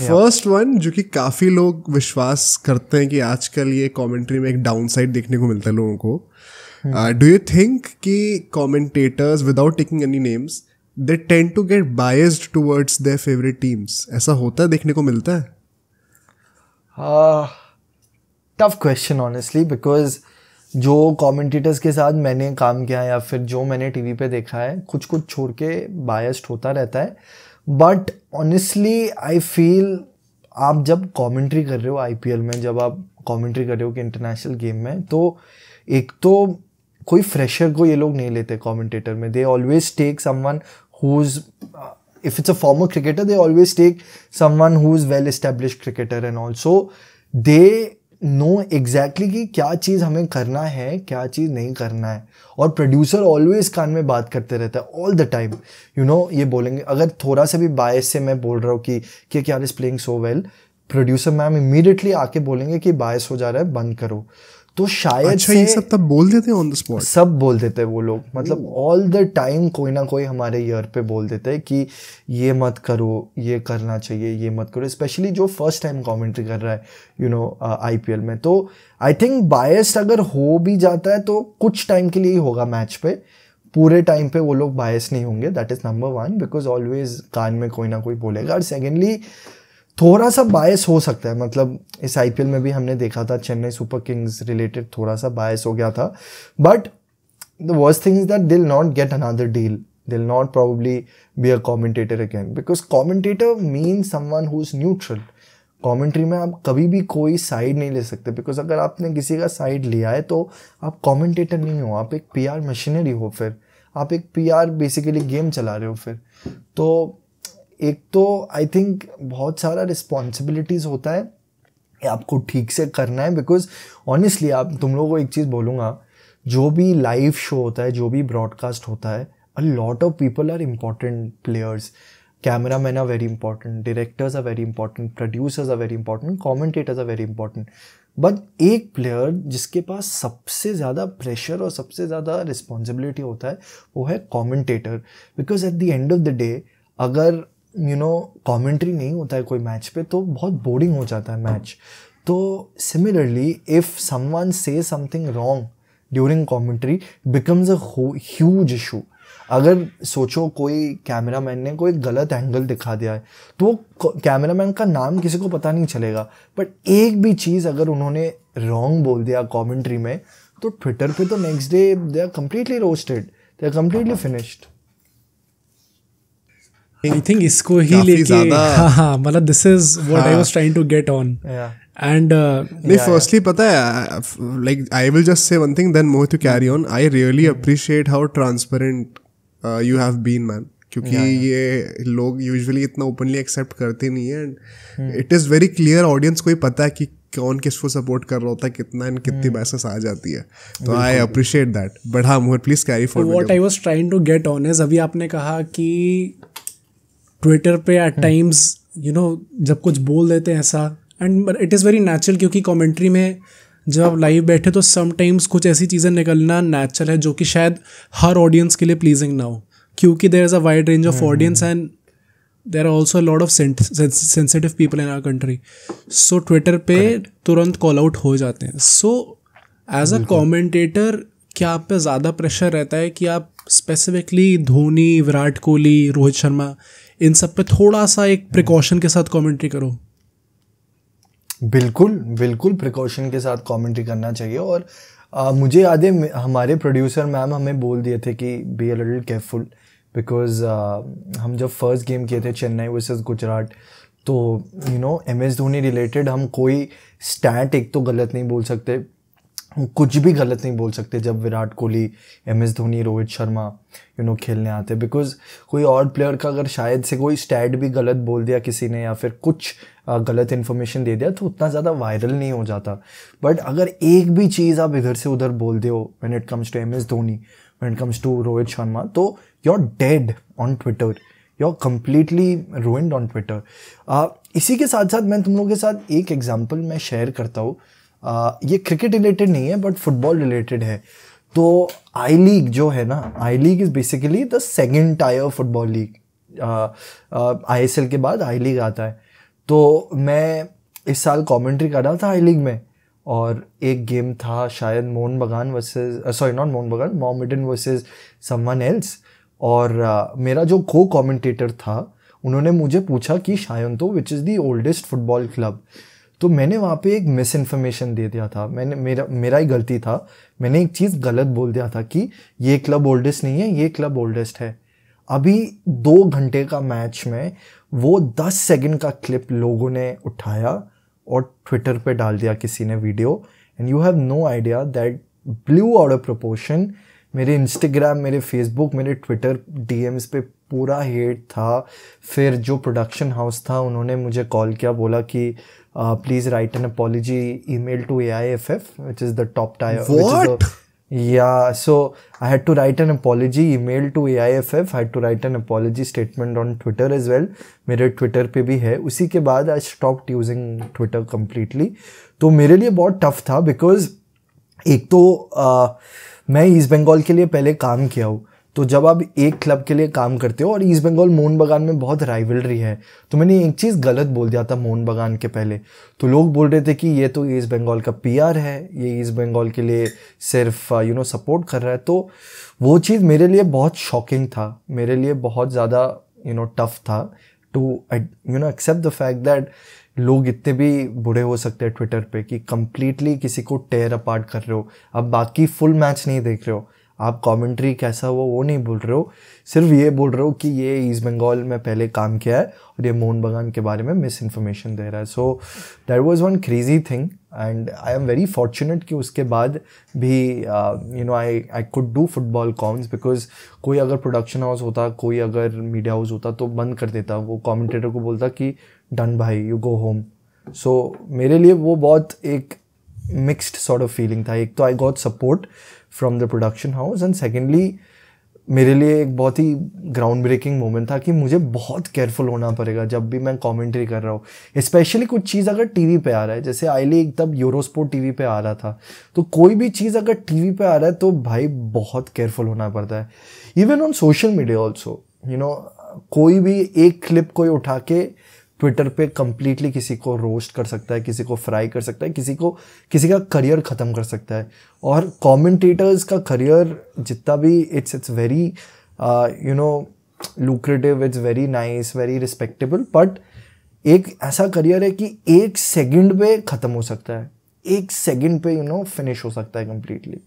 First one, जो कि काफ़ी लोग विश्वास करते हैं कि आजकल ये कमेंट्री में एक डाउन साइड देखने को मिलता है लोगों को. Do you think कि commentators, without taking any names, they tend to get biased towards their favorite teams? ऐसा होता है, देखने को मिलता है? Tough question honestly, because जो कमेंटेटर्स के साथ मैंने काम किया या फिर जो मैंने टीवी पे देखा है, कुछ कुछ छोड़ के बायस्ड होता रहता है. बट ऑनेस्टली आई फील आप जब कमेंट्री कर रहे हो आईपीएल में, जब आप कमेंट्री कर रहे हो कि इंटरनेशनल गेम में, तो एक तो कोई फ्रेशर को ये लोग नहीं लेते कमेंटेटर में. They always take someone who is, if it's a former cricketer, they always take someone who's well established cricketer, and also they know exactly कि क्या चीज़ हमें करना है, क्या चीज़ नहीं करना है. और प्रोड्यूसर ऑलवेज कान में बात करते रहता है all the time. You know, ये बोलेंगे अगर थोड़ा सा भी बायस से मैं बोल रहा हूँ कि क्या is playing so well, producer ma'am immediately आके बोलेंगे कि बायस हो जा रहा है, बंद करो. तो शायद अच्छा, ये सब तब बोल देते हैं ऑन द स्पॉट? सब बोल देते हैं वो लोग, मतलब ऑल द टाइम कोई ना कोई हमारे ईयर पे बोल देते हैं कि ये मत करो, ये करना चाहिए, ये मत करो. स्पेशली जो फर्स्ट टाइम कमेंट्री कर रहा है यू नो आईपीएल में. तो आई थिंक बायस्ड अगर हो भी जाता है तो कुछ टाइम के लिए ही होगा मैच पे, पूरे टाइम पे वो लोग बायस नहीं होंगे. That is number 1, because always कान में कोई ना कोई बोलेगा. और सेकेंडली थोड़ा सा बायस हो सकता है, मतलब इस आईपीएल में भी हमने देखा था चेन्नई सुपर किंग्स रिलेटेड थोड़ा सा बायस हो गया था. But the worst thing is that they will not get another deal, they will not probably be a commentator again, because commentator means someone who is neutral. Commentary में आप कभी भी कोई साइड नहीं ले सकते, बिकॉज अगर आपने किसी का साइड लिया है तो आप कमेंटेटर नहीं हो, आप एक पीआर मशीनरी हो. फिर आप एक पीआर बेसिकली गेम चला रहे हो. फिर तो एक तो आई थिंक बहुत सारा रिस्पॉन्सिबिलिटीज़ होता है, आपको ठीक से करना है. बिकॉज ऑनेस्टली आप तुम लोगों को एक चीज़ बोलूँगा, जो भी लाइव शो होता है, जो भी ब्रॉडकास्ट होता है, a lot of people are important players. Camera man are very important, directors are very important, producers are very important, commentators are very important. But एक प्लेयर जिसके पास सबसे ज़्यादा प्रेशर और सबसे ज़्यादा रिस्पॉन्सिबिलिटी होता है वो है commentator. Because at the end of the day अगर यू नो कमेंट्री नहीं होता है कोई मैच पे तो बहुत बोरिंग हो जाता है मैच. तो सिमिलरली इफ समवन से something wrong during commentary becomes a huge issue. अगर सोचो कोई कैमरामैन ने कोई गलत एंगल दिखा दिया है तो कैमरामैन का नाम किसी को पता नहीं चलेगा, बट एक भी चीज़ अगर उन्होंने रॉन्ग बोल दिया कमेंट्री में तो ट्विटर पे तो next day they are completely roasted, they are completely finished. I think इसको ही लेके हाँ मतलब this is what I was trying to get on. And नहीं, फर्स्टली पता है, like I will just say one thing then Mohit to carry on. I really appreciate how transparent you have been man, क्योंकि ये लोग यूजुअली इतना ओपनली एक्सेप्ट करते नहीं है. And it is very clear, audience को ही पता है कि कौन किसको सपोर्ट कर रहा होता है, कितना एंड कितनी बैसेस आ जाती है. तो आई अप्रिशिएट दैट. बट हाँ Mohit, please carry forward. What I was trying to get on is, अभी आपने कहा कि ट्विटर पे एट टाइम्स यू नो जब कुछ बोल देते हैं ऐसा, and it is very natural, क्योंकि कमेंट्री में जब आप लाइव बैठे तो समटाइम्स कुछ ऐसी चीज़ें निकलना नेचुरल है जो कि शायद हर ऑडियंस के लिए प्लीजिंग ना हो, क्योंकि there is a wide range of audience and there are also lot of sensitive people in our country. So Twitter पे तुरंत कॉल आउट हो जाते हैं. सो एज अ कॉमेंटेटर क्या आप पे ज़्यादा प्रेशर रहता है कि आप स्पेसिफिकली धोनी, विराट कोहली, रोहित शर्मा, इन सब पे थोड़ा सा एक प्रिकॉशन के साथ कमेंट्री करो? बिल्कुल बिल्कुल प्रिकॉशन के साथ कमेंट्री करना चाहिए. और मुझे याद है हमारे प्रोड्यूसर मैम हमें बोल दिए थे कि be a little careful, because हम जब फर्स्ट गेम किए थे चेन्नई वर्सेस गुजरात, तो you know MS Dhoni related हम कोई स्टैट एक तो गलत नहीं बोल सकते, कुछ भी गलत नहीं बोल सकते जब Virat Kohli, MS Dhoni, Rohit Sharma you know खेलने आते. बिकॉज कोई और प्लेयर का अगर शायद से कोई स्टैट भी गलत बोल दिया किसी ने या फिर कुछ गलत इन्फॉर्मेशन दे दिया तो उतना ज़्यादा वायरल नहीं हो जाता. बट अगर एक भी चीज़ आप इधर से उधर बोल दे हो when it comes to MS Dhoni, when it comes to Rohit Sharma, तो you are dead on Twitter, you are completely ruined on Twitter. इसी के साथ साथ मैं तुम लोगों के साथ एक एग्जाम्पल मैं शेयर करता हूँ. ये क्रिकेट रिलेटेड नहीं है बट फुटबॉल रिलेटेड है. तो आई लीग जो है ना, I league is basically the second tier football league. ISL के बाद आई लीग आता है. तो मैं इस साल कमेंट्री कर रहा था आई लीग में, और एक गेम था शायद मोहन बगान वर्सेस, सॉरी नॉट मोहन बगान, मोहम्मडन वर्सेस समवन एल्स. और मेरा जो को कमेंटेटर था उन्होंने मुझे पूछा कि शायन तो which is the oldest football club. तो मैंने वहाँ पे एक मिस इन्फॉर्मेशन दे दिया था, मेरा ही गलती था, मैंने एक चीज़ गलत बोल दिया था कि ये क्लब ओल्डेस्ट नहीं है, ये क्लब ओल्डेस्ट है। अभी 2 घंटे का मैच में वो 10 सेकंड का क्लिप लोगों ने उठाया और ट्विटर पे डाल दिया किसी ने video, and you have no idea that blew out of proportion. मेरे इंस्टाग्राम, मेरे फेसबुक, मेरे ट्विटर डीएम्स पे पूरा हेट था। फिर जो प्रोडक्शन हाउस था उन्होंने मुझे कॉल किया, बोला कि please write an apology email to AIFF which is the top tier. What? Yeah, so I had to write an apology email to AIFF. I had to write an apology statement on Twitter as well. मेरे Twitter पे भी है। उसी के बाद I stopped using Twitter completely. तो मेरे लिए बहुत टफ था बिकॉज एक तो मैं ईस्ट बंगाल के लिए पहले काम किया हूँ, तो जब आप एक क्लब के लिए काम करते हो और ईस्ट बंगाल मोहन बागान में बहुत राइवलरी है, तो मैंने एक चीज़ गलत बोल दिया था मोहन बागान के पहले। तो लोग बोल रहे थे कि ये तो ईस्ट बंगाल का PR है, ये ईस्ट बंगाल के लिए सिर्फ सपोर्ट कर रहा है। तो वो चीज़ मेरे लिए बहुत शॉकिंग था, मेरे लिए बहुत ज़्यादा टफ था to accept the fact that लोग इतने भी बुरे हो सकते हैं ट्विटर पे कि कंप्लीटली किसी को टेयर अपार्ट कर रहे हो। अब बाकी फुल मैच नहीं देख रहे हो, आप कमेंट्री कैसा हो वो नहीं बोल रहे हो, सिर्फ ये बोल रहे हो कि ये ईस्ट बंगाल में पहले काम किया है और ये मोहन बागान के बारे में मिस इन्फॉर्मेशन दे रहा है। So that was one crazy thing and I am very fortunate कि उसके बाद भी I could do football comms, because कोई अगर प्रोडक्शन हाउस होता, कोई अगर मीडिया हाउस होता तो बंद कर देता, वो कमेंटेटर को बोलता कि डन भाई यू गो होम। सो मेरे लिए वो बहुत एक मिक्स्ड सॉर्ट ऑफ फीलिंग था। एक तो I got support from the production house and secondly मेरे लिए एक बहुत ही ग्राउंड ब्रेकिंग मोमेंट था कि मुझे बहुत केयरफुल होना पड़ेगा जब भी मैं कमेंट्री कर रहा हूँ, स्पेशली कुछ चीज़ अगर टीवी पे आ रहा है। जैसे आई लीग तब यूरोस्पोर्ट टीवी पे आ रहा था, तो कोई भी चीज़ अगर टीवी पे आ रहा है तो भाई बहुत केयरफुल होना पड़ता है। Even on social media also कोई भी एक क्लिप कोई उठा के ट्विटर पे कंप्लीटली किसी को रोस्ट कर सकता है, किसी को फ्राई कर सकता है, किसी का करियर ख़त्म कर सकता है। और कमेंटेटर्स का करियर जितना भी it's very lucrative, it's very nice, very respectable, but एक ऐसा करियर है कि 1 सेकंड पे ख़त्म हो सकता है, 1 सेकंड पे फिनिश हो सकता है completely.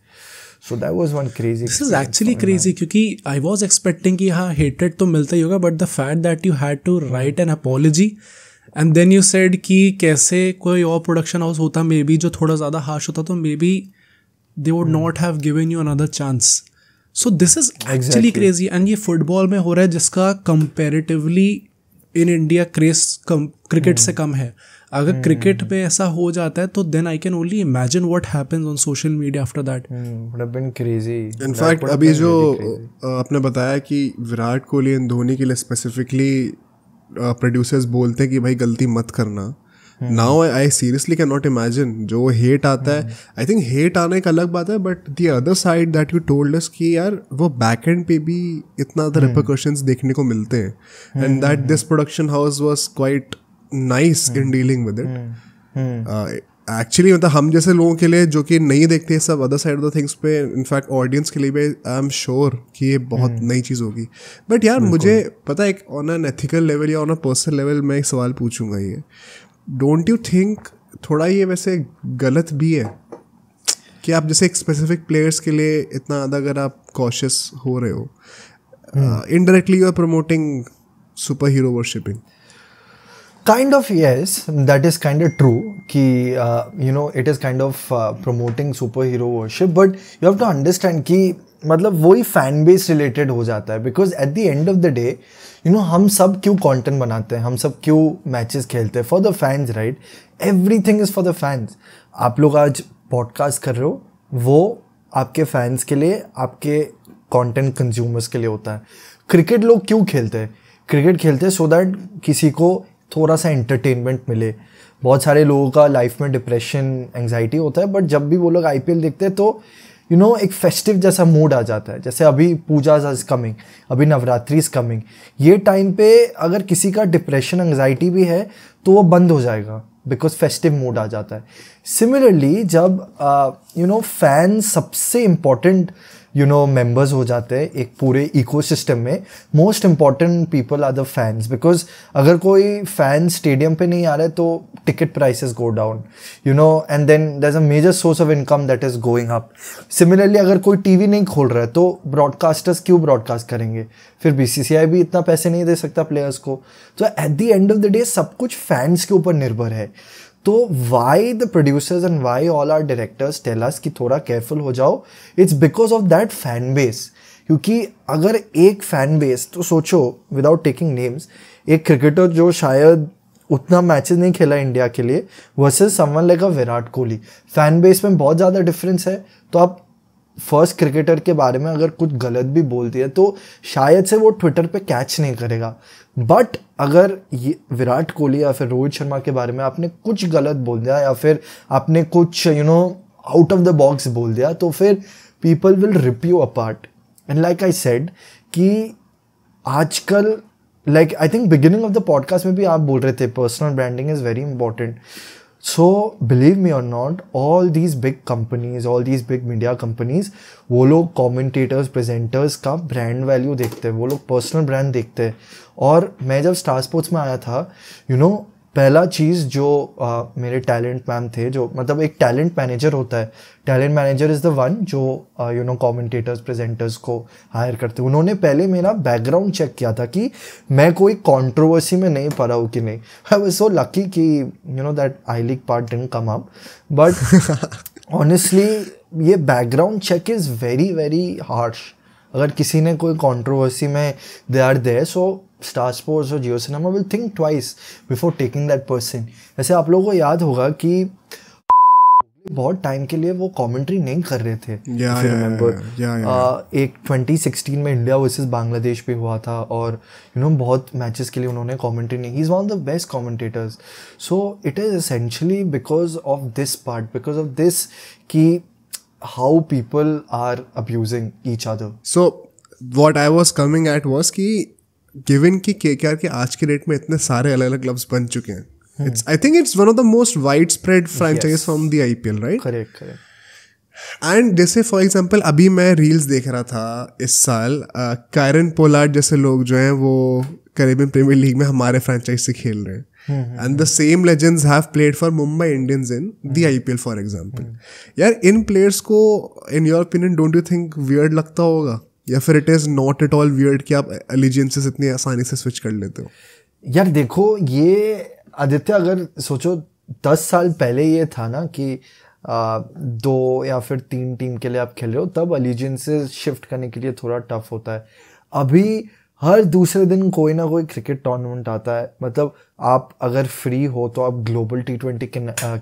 So that was one crazy. This is actually crazy क्योंकि I was expecting कि हाँ hated तो मिलता ही होगा, but the fact that you had to write an apology and then you said कि कैसे कोई और production house होता मे बी जो थोड़ा ज़्यादा harsh होता तो may be they would not have given you another chance. So this is actually crazy and ये football में हो रहा है जिसका comparatively in India craze cricket से कम है। अगर क्रिकेट में ऐसा हो जाता है तो then I can only imagine what happens on social media after that. Would have been crazy. In fact अभी जो आपने बताया कि विराट कोहली एंड धोनी के लिए स्पेसिफिकली प्रोड्यूसर्स बोलते हैं कि भाई गलती मत करना, now I seriously can not imagine जो हेट आता है। आई थिंक हेट आने का अलग बात है, but the other side that you told us कि यार वो बैक एंड पे भी इतना ज़्यादा रिपरकशंस देखने को मिलते हैं and that this production house was quite nice in dealing with it. Actually मतलब हम जैसे लोगों के लिए जो कि नहीं देखते सब other side of the things पे, इनफैक्ट ऑडियंस के लिए भी आई एम श्योर कि ये बहुत नई चीज़ होगी। बट यार मुझे पता है एक ऑन एन एथिकल लेवल या ऑन अ पर्सनल लेवल मैं एक सवाल पूछूंगा, ये डोंट यू थिंक थोड़ा ये वैसे गलत भी है कि आप जैसे एक स्पेसिफिक प्लेयर्स के लिए इतना ज़्यादा अगर आप कॉशियस हो रहे हो, indirectly you are promoting super hero worshipping? Kind of yes, that is kind of true कि it is kind of promoting superhero worship, but you have to understand कि मतलब वही fan base related हो जाता है, because at the end of the day हम सब क्यों content बनाते हैं, हम सब क्यों matches खेलते हैं, for the fans, right? Everything is for the fans. आप लोग आज podcast कर रहे हो वो आपके fans के लिए, आपके content consumers के लिए होता है। क्रिकेट लोग क्यों खेलते हैं? क्रिकेट खेलते हैं so that किसी को थोड़ा सा एंटरटेनमेंट मिले। बहुत सारे लोगों का लाइफ में डिप्रेशन, एंजाइटी होता है, बट जब भी वो लोग IPL देखते हैं तो एक फेस्टिव जैसा मूड आ जाता है। जैसे अभी पूजा इज कमिंग, अभी नवरात्रि इज कमिंग, ये टाइम पे अगर किसी का डिप्रेशन, एंजाइटी भी है तो वो बंद हो जाएगा बिकॉज फेस्टिव मूड आ जाता है। सिमिलरली जब फैन सबसे इम्पोर्टेंट मेंबर्स हो जाते हैं एक पूरे इकोसिस्टम में. Most important people are the fans, because अगर कोई फैन स्टेडियम पे नहीं आ रहा है तो ticket prices go down, and then there is a major source of income that is going up. Similarly अगर कोई टीवी नहीं खोल रहा है तो ब्रॉडकास्टर्स क्यों ब्रॉडकास्ट करेंगे, फिर बीसीसीआई भी इतना पैसे नहीं दे सकता प्लेयर्स को. तो at the end of the day सब कुछ फैंस के ऊपर निर्भर है. तो why the producers and why all our directors tell us कि थोड़ा केयरफुल हो जाओ, it's because of that fan base. क्योंकि अगर एक फैन बेस, तो सोचो विदाउट टेकिंग नेम्स, एक क्रिकेटर जो शायद उतना मैचेस नहीं खेला इंडिया के लिए versus someone like a Virat Kohli, fan base में बहुत ज़्यादा डिफरेंस है. तो आप फर्स्ट क्रिकेटर के बारे में अगर कुछ गलत भी बोल दिया तो शायद से वो ट्विटर पे कैच नहीं करेगा. बट अगर ये विराट कोहली या फिर रोहित शर्मा के बारे में आपने कुछ गलत बोल दिया या फिर आपने कुछ आउट ऑफ द बॉक्स बोल दिया तो फिर people will rip you apart. And like I said कि आजकल like I think beginning of the podcast में भी आप बोल रहे थे personal branding is very important. So believe me or not, all these big companies, all these big media companies, वो लोग commentators, presenters का brand value देखते हैं, वो लोग personal brand देखते हैं. और मैं जब स्टार स्पोर्ट्स में आया था, पहला चीज़ जो मेरे टैलेंट मैम थे, जो मतलब एक टैलेंट मैनेजर होता है, talent manager is the one जो कमेंटेटर्स प्रेजेंटर्स को हायर करते हैं. उन्होंने पहले मेरा बैकग्राउंड चेक किया था कि मैं कोई कंट्रोवर्सी में नहीं पड़ा हूँ कि नहीं. आई वाज सो लकी कि that I league part didn't come up, but honestly ये background check is very very harsh. अगर किसी ने कोई कंट्रोवर्सी में they are there, so Star Sports और Jio cinema will think twice before taking that person. ऐसे आप लोगों को याद होगा कि बहुत टाइम के लिए वो कमेंट्री नहीं कर रहे थे. एक 2016 में इंडिया वर्सेस बांग्लादेश पे हुआ था और बहुत मैचेस के लिए उन्होंने कमेंट्री नहीं. He is one of the best commentators. So it is essentially because of this part, because of this कि how people are abusing each other. So what I was coming at was कि गिवन कि केकेआर के आज के डेट में इतने सारे अलग अलग क्लब्स बन चुके हैं, I think it's one of the most widespread franchises from the IPL, right? Correct. And जैसे फॉर एग्जाम्पल अभी मैं रील्स देख रहा था इस साल, कायरन पोलार्ड जैसे लोग जो हैं वो कैरेबियन प्रीमियर लीग में हमारे फ्रेंचाइज से खेल रहे हैं. And the same legends have played for Mumbai Indians in the IPL for example. यार इन प्लेयर्स को in your opinion don't you think weird लगता होगा, या फिर it is not at all weird कि आप एलिजेंसेस इतनी आसानी से स्विच कर लेते हो? यार देखो, ये आदित्य अगर सोचो 10 साल पहले ये था ना कि 2 या फिर 3 टीम के लिए आप खेल रहे हो, तब अलीजेंसेस शिफ्ट करने के लिए थोड़ा टफ होता है. अभी हर दूसरे दिन कोई ना कोई क्रिकेट टूर्नामेंट आता है. मतलब आप अगर फ्री हो तो आप ग्लोबल T20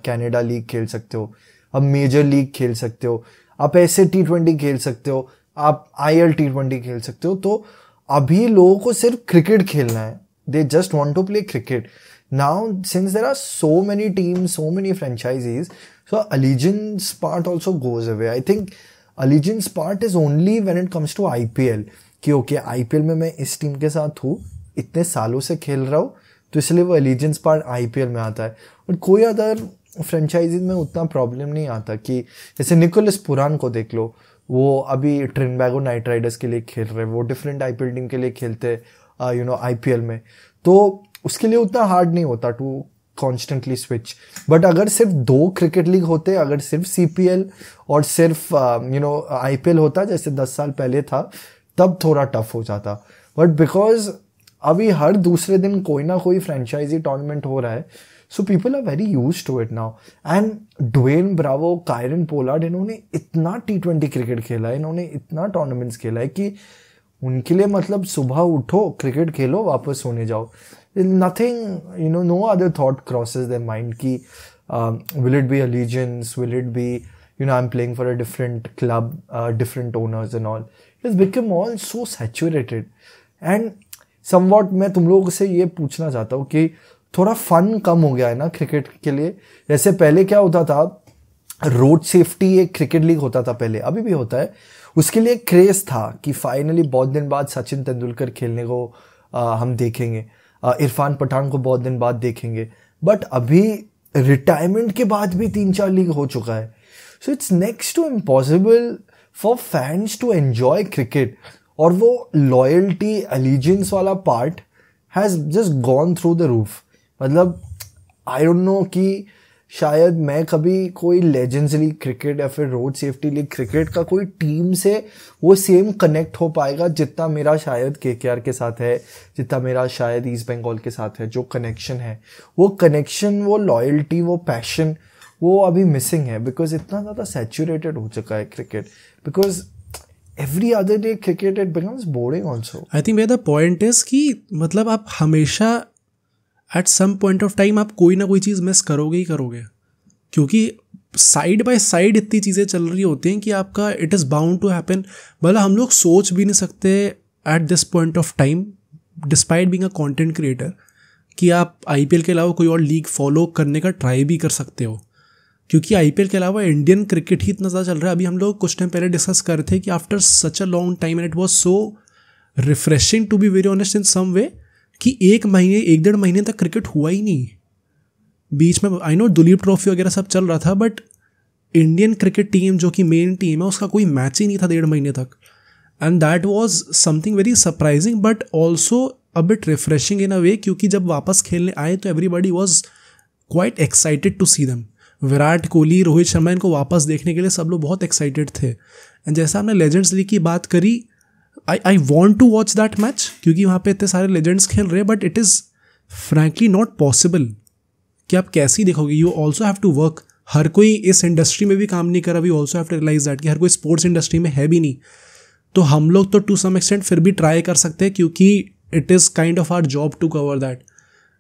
कनाडा लीग खेल सकते हो, आप मेजर लीग खेल सकते हो, आप ऐसे T20 खेल सकते हो, आप IL T20 खेल सकते हो. तो अभी लोगों को सिर्फ क्रिकेट खेलना है. They just want to play cricket. Now, since there are so many teams, so many franchises, so allegiance part also goes away. I think allegiance part is only when it comes to IPL. कि okay, IPL में मैं इस टीम के साथ हूँ, इतने सालों से खेल रहा हूँ, तो इसलिए वो allegiance part IPL में आता है. और कोई अदर फ्रेंचाइजीज में उतना प्रॉब्लम नहीं आता. कि जैसे निकोलस पुरान को देख लो, वो अभी ट्रिनिडाद नाइट राइडर्स के लिए खेल रहे हैं, वो डिफरेंट IPL टीम के लिए खेलते IPL में, तो उसके लिए उतना हार्ड नहीं होता टू कॉन्स्टेंटली स्विच. बट अगर सिर्फ 2 क्रिकेट लीग होते, अगर सिर्फ CPL और सिर्फ IPL होता जैसे 10 साल पहले था, तब थोड़ा टफ हो जाता. बट बिकॉज अभी हर दूसरे दिन कोई ना कोई फ्रेंचाइजी टूर्नामेंट हो रहा है, so people are very used to it now. And Dwayne Bravo, Kieron Pollard, इन्होंने इतना T20 क्रिकेट खेला है, इन्होंने इतना टूर्नामेंट्स खेला है कि उनके लिए मतलब सुबह उठो, क्रिकेट खेलो, वापस सोने जाओ. Nothing, no other thought crosses their mind ki will it be allegiance, will it be I'm playing for a different club, different owners and all. It's become all so saturated. And somewhat मैं तुम लोगों से ये पूछना चाहता हूँ कि थोड़ा फन कम हो गया है ना क्रिकेट के लिए. जैसे पहले क्या होता था, रोड सेफ्टी एक क्रिकेट लीग होता था पहले, अभी भी होता है, उसके लिए क्रेज था कि फाइनली बहुत दिन बाद सचिन तेंदुलकर खेलने को हम देखेंगे, इरफान पठान को बहुत दिन बाद देखेंगे. बट अभी रिटायरमेंट के बाद भी 3-4 लीग हो चुका है. So it's next to impossible for fans to enjoy cricket, और वो लॉयल्टी एलिजेंस वाला part has just gone through the roof. मतलब आई डोंट नो कि शायद मैं कभी कोई लेजेंड्स लीग क्रिकेट या फिर रोड सेफ्टी लीग क्रिकेट का कोई टीम से वो सेम कनेक्ट हो पाएगा जितना मेरा शायद केकेआर के साथ है, जितना मेरा शायद ईस्ट बंगाल के साथ है. जो कनेक्शन है, वो कनेक्शन, वो लॉयल्टी, वो पैशन, वो अभी मिसिंग है. बिकॉज इतना ज़्यादा सैचुरेटेड हो चुका है cricket. Because every other day cricket it becomes boring also. I think where the point is कि मतलब आप हमेशा at some point of time आप कोई ना कोई चीज़ मिस करोगे ही करोगे, क्योंकि साइड बाय साइड इतनी चीज़ें चल रही होती हैं कि आपका it is bound to happen. मतलब हम लोग सोच भी नहीं सकते at this point of time despite being a content creator कि आप IPL के अलावा कोई और लीग फॉलो करने का ट्राई भी कर सकते हो, क्योंकि IPL के अलावा इंडियन क्रिकेट ही इतना ज़्यादा चल रहा है. अभी हम लोग कुछ टाइम पहले डिस्कस कर रहे थे कि after such a long time and it was so refreshing to be very honest in some way कि 1-1.5 महीने तक क्रिकेट हुआ ही नहीं. बीच में आई नो दुलीप ट्रॉफी वगैरह सब चल रहा था, बट इंडियन क्रिकेट टीम जो कि मेन टीम है उसका कोई मैच ही नहीं था 1.5 महीने तक. And that was something very surprising but also a bit refreshing in a way, क्योंकि जब वापस खेलने आए तो everybody was quite excited to see them. Virat Kohli, Rohit Sharma, इनको वापस देखने के लिए सब लोग बहुत एक्साइटेड थे. एंड जैसा हमने लेजेंड्स लीग की बात करी, I want to watch that match क्योंकि वहाँ पे इतने सारे लेजेंड्स खेल रहे हैं, but it is frankly not possible कि आप कैसे ही देखोगे. You also have to work. हर कोई इस इंडस्ट्री में भी काम नहीं कर रहा. We also have to realise that कि हर कोई स्पोर्ट्स इंडस्ट्री में है भी नहीं. तो हम लोग तो टू सम एक्सटेंट फिर भी ट्राई कर सकते हैं क्योंकि it is kind of our job to cover that.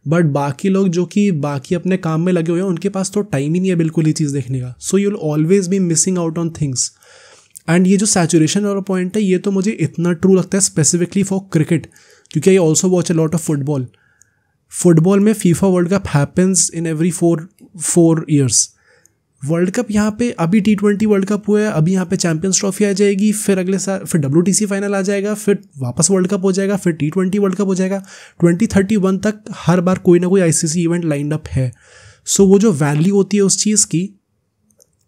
But बाकी लोग जो कि बाकी अपने काम में लगे हुए हैं उनके पास तो टाइम ही नहीं है बिल्कुल ये चीज़ देखने का. So you will always be missing out on things. And ये जो सैचुरेशन वाला पॉइंट है ये तो मुझे इतना ट्रू लगता है स्पेसिफिकली फॉर क्रिकेट, क्योंकि I also watch a lot of football. Football में FIFA world cup happens in every 4 years. World cup यहाँ पे अभी T20 वर्ल्ड कप हुआ है, अभी यहाँ पे चैंपियंस ट्रॉफी आ जाएगी, फिर अगले साल फिर WTC फाइनल आ जाएगा, फिर वापस वर्ल्ड कप हो जाएगा, फिर T20 वर्ल्ड कप हो जाएगा. 2031 तक हर बार कोई ना कोई ICC इवेंट लाइंड अप है. सो वो जो वैल्यू होती है उस चीज़ की,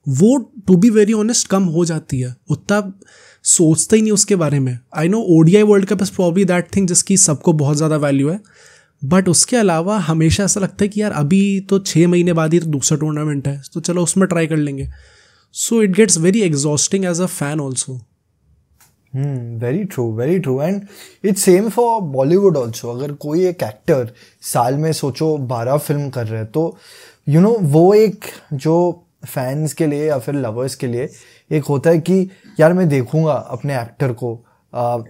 वो टू बी वेरी ऑनेस्ट कम हो जाती है. उतना सोचते ही नहीं उसके बारे में. I know ODI world cup is probably that thing जिसकी सबको बहुत ज़्यादा वैल्यू है, बट उसके अलावा हमेशा ऐसा लगता है कि यार अभी तो 6 महीने बाद ही तो दूसरा टूर्नामेंट है, तो चलो उसमें ट्राई कर लेंगे. So it gets very exhausting as a fan also. Very true, very true. And it's same for Bollywood also. अगर कोई एक एक्टर साल में सोचो 12 फिल्म कर रहे हैं, तो यू नो वो एक जो फैंस के लिए या फिर लवर्स के लिए एक होता है कि यार मैं देखूंगा अपने एक्टर को,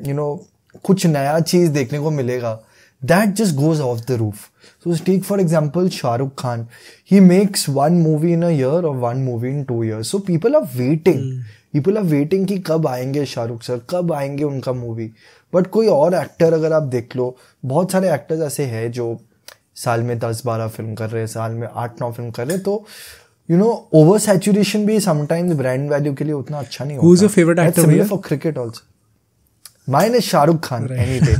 यू नो कुछ नया चीज़ देखने को मिलेगा. That just goes off the roof. So take for example Shah Rukh Khan. He makes one movie in a year or one movie in 2 years. So people are waiting. People are waiting कि कब आएंगे शाहरुख सर, कब आएंगे उनका मूवी. बट कोई और एक्टर अगर आप देख लो, बहुत सारे एक्टर्स ऐसे हैं जो साल में 10-12 फिल्म कर रहे हैं, साल में 8-9 फिल्म कर रहे हैं. तो यू नो ओवर सैचुरेशन भी समटाइम्स ब्रांड वैल्यू के लिए उतना अच्छा नहीं होता. Who's your favorite actor? Similar for cricket also. Mine is Shah Rukh Khan, right. Any day.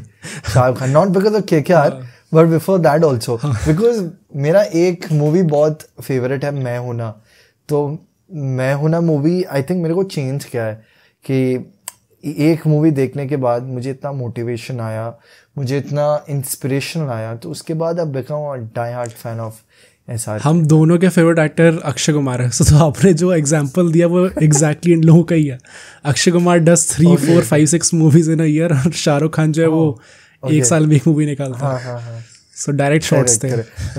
Shah Rukh Khan, not because of KKR, but before that also. Because मेरा एक मूवी बहुत फेवरेट है, मैं हूं ना. तो मैं हूं ना मूवी आई थिंक मेरे को चेंज किया है कि एक मूवी देखने के बाद मुझे इतना मोटिवेशन आया, मुझे इतना इंस्पिरेशन आया, तो उसके बाद अब become a die hard fan of SR. हम दोनों के फेवरेट एक्टर अक्षय कुमार है. तो आपने जो एग्जांपल दिया वो एग्जैक्टली इन लोगों का ही है. Akshay Kumar does 3, 4, 5, 6 movies in a year, और शाहरुख खान जो है वो एक साल में एक मूवी निकालता है. सो डायरेक्ट शॉट्स थे.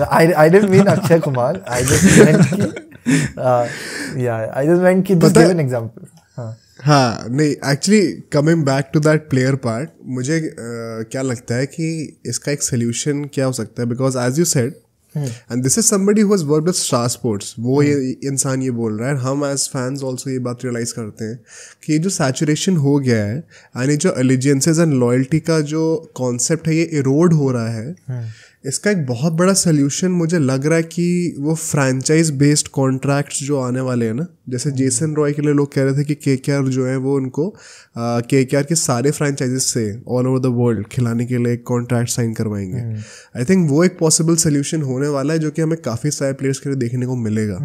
I didn't mean Akshay Kumar, I just meant कि दिस गिव एन एग्जांपल. हाँ नहीं, actually coming back to that player part, मुझे क्या लगता है कि इसका एक सोल्यूशन क्या हो सकता है. Because as you said and this is somebody who has worked with star sports, वो ये इंसान ये बोल रहा है, हम एज फैंस ऑल्सो ये बात रियलाइज करते हैं कि ये जो सैचुरेशन हो गया है एंड ये जो एलिजेंसेस एंड लॉयल्टी का जो कॉन्सेप्ट है ये इरोड हो रहा है इसका एक बहुत बड़ा सोल्यूशन मुझे लग रहा है कि वो फ्रैंचाइज बेस्ड कॉन्ट्रैक्ट्स जो आने वाले हैं ना, जैसे जेसन रॉय के लिए लोग कह रहे थे कि केकेआर जो है वो उनको केकेआर के सारे फ्रैंचाइजेस से ऑल ओवर द वर्ल्ड खिलाने के लिए एक कॉन्ट्रैक्ट साइन करवाएंगे। आई थिंक वो एक पॉसिबल सोल्यूशन होने वाला है जो कि हमें काफ़ी सारे प्लेयर्स के लिए देखने को मिलेगा,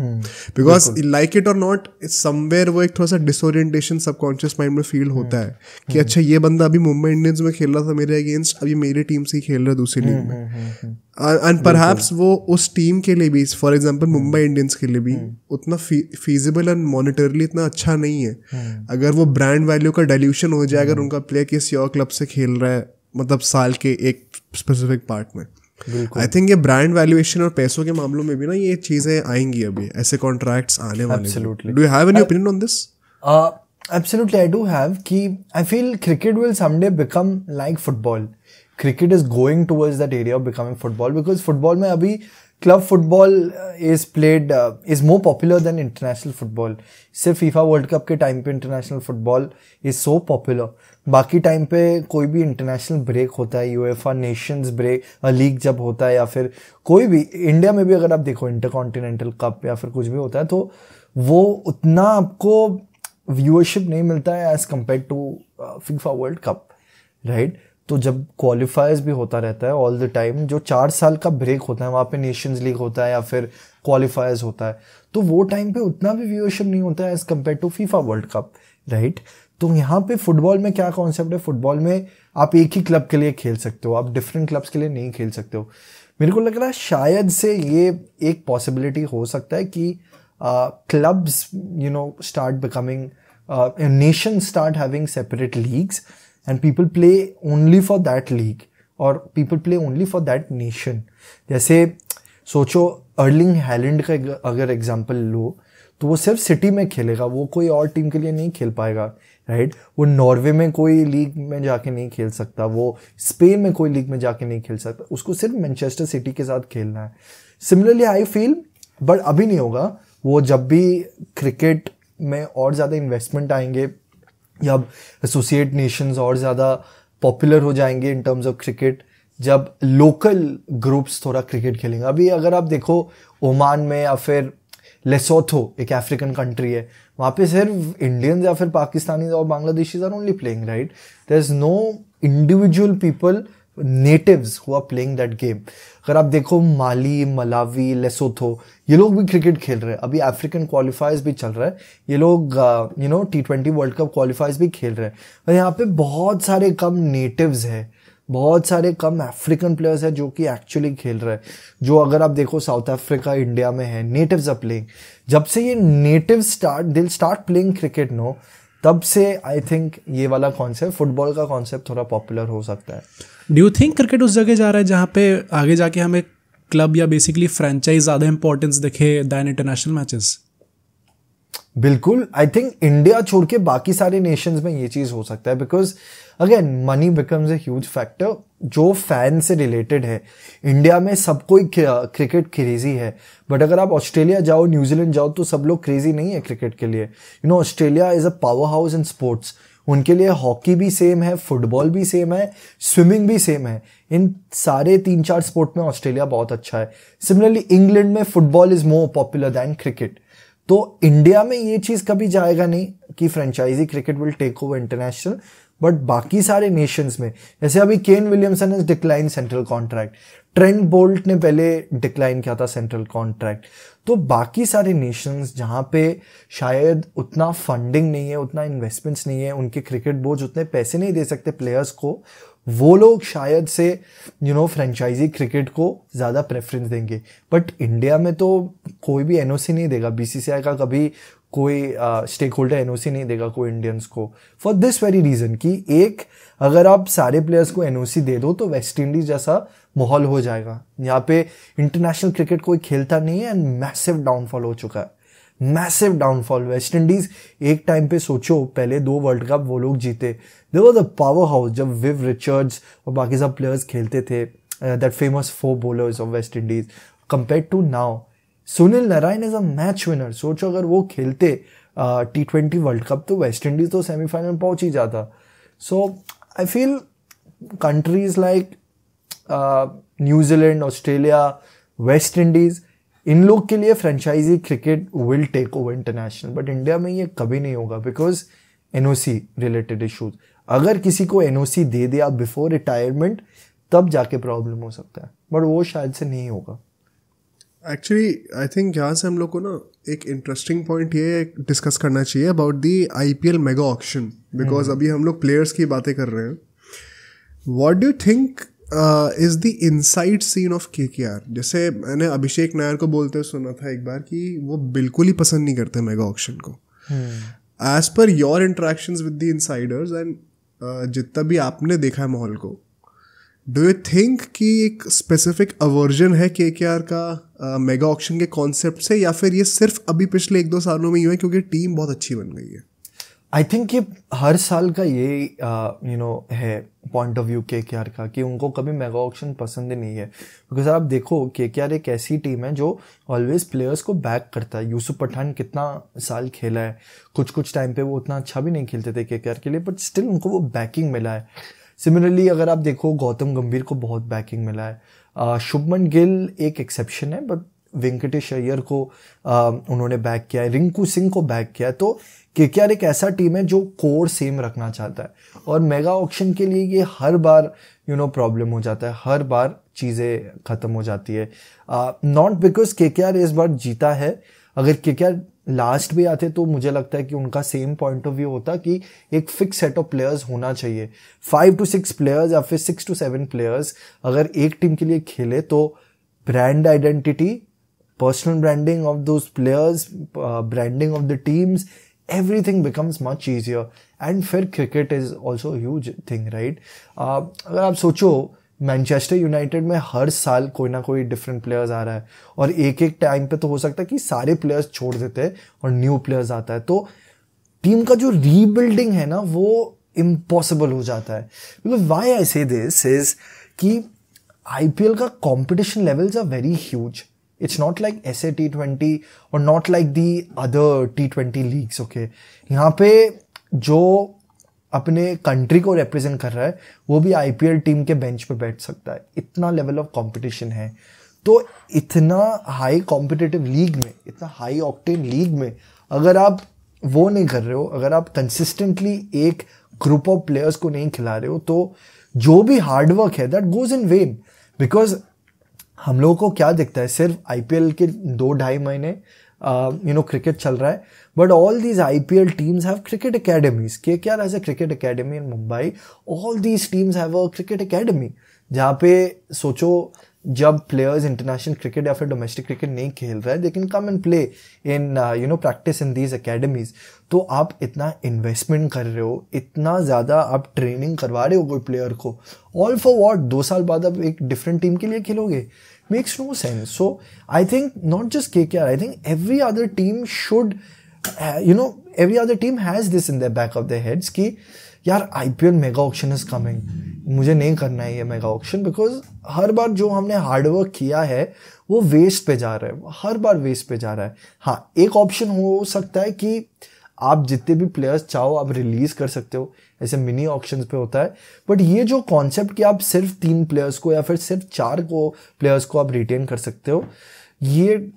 बिकॉज लाइक इट और नॉट समवेयर वो एक थोड़ा सा डिसोरिएंटेशन सबकॉन्शियस माइंड में फील होता है कि अच्छा ये बंदा अभी मुंबई इंडियंस में खेल रहा था मेरे अगेंस्ट, अभी मेरी टीम से ही खेल रहा है दूसरी लीग में, एंड परहैप्स वो उस टीम के लिए भी, फॉर एग्जांपल मुंबई इंडियंस के लिए भी उतना फीजिबल एंड मॉनिटरली इतना अच्छा नहीं है। अगर वो ब्रांड वैल्यू का डाइल्यूशन हो जाए, अगर उनका प्लेयर किसी और क्लब से खेल रहा है मतलब साल के एक स्पेसिफिक पार्ट में, आई थिंक ये ब्रांड वैल्यूएशन और पैसों के मामलों में भी ना ये चीजें आएंगी, अभी ऐसे कॉन्ट्रैक्ट्स आने वाले। Do you have any opinion on this? Absolutely, I do have. I feel cricket will someday become like football. Cricket is going towards that area of becoming football because football में अभी club football is more popular than international football. सिर्फ FIFA World Cup के टाइम पे international football is so popular. बाकी टाइम पे कोई भी international break होता है, UEFA Nations break लीग जब होता है, या फिर कोई भी इंडिया में भी अगर आप देखो इंटरकॉन्टिनेंटल कप या फिर कुछ भी होता है, तो वो उतना आपको व्यूअरशिप नहीं मिलता है as compared to FIFA world cup, right? तो जब क्वालिफायर्स भी होता रहता है ऑल द टाइम, जो 4 साल का ब्रेक होता है वहाँ पे नेशंस लीग होता है या फिर क्वालिफायर्स होता है, तो वो टाइम पे उतना भी व्यूअरशिप नहीं होता है as compared to FIFA world cup, right? तो यहाँ पे फुटबॉल में क्या कॉन्सेप्ट है, फुटबॉल में आप एक ही क्लब के लिए खेल सकते हो, आप डिफरेंट क्लब्स के लिए नहीं खेल सकते हो। मेरे को लग रहा है शायद से ये एक पॉसिबिलिटी हो सकता है कि clubs, start becoming, nations start having separate leagues and people play only for that league or people play only for that nation. जैसे सोचो अर्लिंग हैलैंड का अगर एग्जांपल लो तो वो सिर्फ सिटी में खेलेगा, वो कोई और टीम के लिए नहीं खेल पाएगा, राइट? वो नॉर्वे में कोई लीग में जाके नहीं खेल सकता, वो स्पेन में कोई लीग में जाके नहीं खेल सकता, उसको सिर्फ मैनचेस्टर सिटी के साथ खेलना है। सिमिलरली आई फील, बट अभी नहीं होगा, वो जब भी क्रिकेट में और ज़्यादा इन्वेस्टमेंट आएंगे या एसोसिएट नेशंस और ज़्यादा पॉपुलर हो जाएंगे इन टर्म्स ऑफ क्रिकेट, जब लोकल ग्रुप्स थोड़ा क्रिकेट खेलेंगे। अभी अगर आप देखो ओमान में या फिर लेसोथो, एक अफ्रीकन कंट्री है, वहाँ पे सिर्फ इंडियंस या फिर पाकिस्तानी और Bangladeshis are only playing, right? There is no individual people, natives who are playing that game. अगर आप देखो माली, मलावी, लेसोथो, ये लोग भी क्रिकेट खेल रहे हैं, अभी अफ्रीकन क्वालिफायर्स भी चल रहा है, ये लोग T20 वर्ल्ड कप क्वालिफायर्स भी खेल रहे हैं। और यहाँ पे बहुत सारे कम नेटिव्स हैं, बहुत सारे कम अफ्रीकन प्लेयर्स हैं जो कि एक्चुअली खेल रहे हैं। जो अगर आप देखो साउथ अफ्रीका, इंडिया में है, नेटिव्स आर प्लेइंग। जब से ये native start playing cricket no, तब से आई थिंक ये वाला कॉन्सेप्ट, फुटबॉल का कॉन्सेप्ट थोड़ा पॉपुलर हो सकता है। डू यू थिंक क्रिकेट उस जगह जा रहा है जहाँ पे आगे जाके हमें क्लब या बेसिकली फ्रेंचाइज ज़्यादा इंपॉर्टेंस दिखे दैन इंटरनेशनल मैचेस? बिल्कुल, आई थिंक इंडिया छोड़ के बाकी सारे नेशंस में ये चीज़ हो सकता है, because again money becomes a huge factor जो फैन से रिलेटेड है। इंडिया में सब कोई क्रिकेट क्रेजी है, बट अगर आप ऑस्ट्रेलिया जाओ, न्यूजीलैंड जाओ, तो सब लोग क्रेजी नहीं है क्रिकेट के लिए। Australia is a power house in sports, उनके लिए हॉकी भी सेम है, फुटबॉल भी सेम है, स्विमिंग भी सेम है। इन सारे 3-4 स्पोर्ट में ऑस्ट्रेलिया बहुत अच्छा है। सिमिलरली इंग्लैंड में football is more popular than cricket. तो इंडिया में ये चीज़ कभी जाएगा नहीं कि franchise cricket will take over international, but बाकी सारे नेशंस में, जैसे अभी Kane Williamson is decline central contract, Trent Boult ने पहले डिक्लाइन किया था सेंट्रल कॉन्ट्रैक्ट। तो बाकी सारे नेशंस जहाँ पे शायद उतना फंडिंग नहीं है, उतना इन्वेस्टमेंट्स नहीं है, उनके क्रिकेट बोर्ड उतने पैसे नहीं दे सकते प्लेयर्स को, वो लोग शायद से फ्रेंचाइजी क्रिकेट को ज़्यादा प्रेफरेंस देंगे। बट इंडिया में तो कोई भी एनओसी नहीं देगा, बीसीसीआई का कभी कोई स्टेक होल्डर एनओसी नहीं देगा कोई इंडियंस को, फॉर दिस वेरी रीज़न कि एक, अगर आप सारे प्लेयर्स को एनओसी दे दो तो वेस्ट इंडीज जैसा माहौल हो जाएगा। यहाँ पे इंटरनेशनल क्रिकेट कोई खेलता नहीं है एंड मैसिव डाउनफॉल हो चुका है, मैसिव डाउनफॉल। वेस्ट इंडीज एक टाइम पे सोचो, पहले 2 वर्ल्ड कप वो लोग जीते, they were the powerhouse, जब विव रिचर्ड्स और बाकी सब प्लेयर्स खेलते थे, that famous 4 bowlers of West Indies, compare to now Sunil Narine is a match winner. सोचो अगर वो खेलते T20 वर्ल्ड कप तो वेस्ट इंडीज तो सेमीफाइनल पहुंच ही जाता। So I feel countries like New Zealand, Australia, West Indies, इन लोग के लिए franchise cricket will take over international, but India में ये कभी नहीं होगा बिकॉज एनओसी रिलेटेड इश्यूज. अगर किसी को एनओसी दे दिया बिफोर रिटायरमेंट तब जाके प्रॉब्लम हो सकता है, बट वो शायद से नहीं होगा. एक्चुअली आई थिंक यहाँ से हम लोग को ना एक इंटरेस्टिंग पॉइंट ये डिस्कस करना चाहिए about the IPL mega auction, because अभी हम लोग प्लेयर्स की बातें कर रहे हैं. What do you think is the inside scene of KKR? जैसे मैंने अभिषेक नायर को बोलते हुए सुना था एक बार कि वो बिल्कुल ही पसंद नहीं करते मेगा ऑक्शन को. As per your interactions with the insiders and जितना भी आपने देखा है माहौल को, डू यू थिंक कि एक स्पेसिफिक अवर्जन है KKR का मेगा ऑक्शन के कॉन्सेप्ट से, या फिर ये सिर्फ अभी पिछले 1-2 सालों में ही हुआ है क्योंकि टीम बहुत अच्छी बन गई है? आई थिंक ये हर साल का ये है पॉइंट ऑफ व्यू KKR का कि उनको कभी मेगा ऑक्शन पसंद नहीं है. बिकॉज आप देखो KKR एक ऐसी टीम है जो ऑलवेज प्लेयर्स को बैक करता है. यूसुफ पठान कितना साल खेला है, कुछ टाइम पे वो उतना अच्छा भी नहीं खेलते थे KKR के लिए, बट स्टिल उनको वो बैकिंग मिला है. सिमिलरली अगर आप देखो गौतम गंभीर को बहुत बैकिंग मिला है. शुभमन गिल एक एक्सेप्शन है, बट वेंकटेश अय्यर को उन्होंने बैक किया है, रिंकू सिंह को बैक किया है. तो KKR एक ऐसा टीम है जो कोर सेम रखना चाहता है, और मेगा ऑक्शन के लिए ये हर बार प्रॉब्लम हो जाता है, हर बार चीज़ें ख़त्म हो जाती है. नॉट बिकॉज KKR इस बार जीता है. अगर KKR लास्ट भी आते तो मुझे लगता है कि उनका सेम पॉइंट ऑफ व्यू होता कि एक फिक्स सेट ऑफ प्लेयर्स होना चाहिए. 5 to 6 प्लेयर्स या फिर 6 to 7 प्लेयर्स अगर एक टीम के लिए खेले तो brand identity, personal branding of those players, branding of the teams, everything becomes much easier. and फिर cricket is also huge thing, right? अगर आप सोचो मैनचेस्टर यूनाइटेड में हर साल कोई ना कोई डिफरेंट प्लेयर्स आ रहा है, और एक टाइम पे तो हो सकता है कि सारे प्लेयर्स छोड़ देते हैं और न्यू प्लेयर्स आता है, तो टीम का जो रीबिल्डिंग है ना वो इम्पॉसिबल हो जाता है. Because why I say this is कि IPL का competition levels are very huge. It's not like SA T20 or not like the other T20 leagues, okay? यहाँ पे जो अपने कंट्री को रिप्रेजेंट कर रहा है वो भी IPL टीम के बेंच पे बैठ सकता है. इतना लेवल ऑफ कंपटीशन है. तो इतना हाई कॉम्पिटिटिव लीग में, इतना हाई ऑक्टेन लीग में अगर आप वो नहीं कर रहे हो, अगर आप कंसिस्टेंटली एक ग्रुप ऑफ प्लेयर्स को नहीं खिला रहे हो, तो जो भी हार्डवर्क है that goes in when. Because हम लोगों को क्या दिखता है, सिर्फ IPL के 2-2.5 महीने क्रिकेट चल रहा है, but all these IPL teams have cricket academies. KKR has a cricket academy in Mumbai. All these teams have a cricket academy, जहाँ पे सोचो जब प्लेयर्स इंटरनेशनल क्रिकेट या फिर डोमेस्टिक क्रिकेट नहीं खेल रहा है, they can come and play in practice in these academies. तो आप इतना इन्वेस्टमेंट कर रहे हो, इतना ज़्यादा आप ट्रेनिंग करवा रहे हो कोई प्लेयर को, ऑल फॉर व्हाट? 2 साल बाद आप एक डिफरेंट टीम के लिए खेलोगे? Makes no sense. So I think not just KKR, I think every other team should, every other team has this in their back of their heads कि यार IPL mega auction is coming, मुझे नहीं करना है ये मेगा ऑक्शन, बिकॉज हर बार जो हमने हार्डवर्क किया है वो वेस्ट पे जा रहा है, हर बार वेस्ट पे जा रहा है. हाँ, एक ऑप्शन हो सकता है कि आप जितने भी प्लेयर्स चाहो आप रिलीज कर सकते हो, ऐसे मिनी ऑक्शंस पे होता है. बट ये जो कॉन्सेप्ट कि आप सिर्फ 3 प्लेयर्स को या फिर सिर्फ 4 प्लेयर्स को आप रिटेन कर सकते हो, ये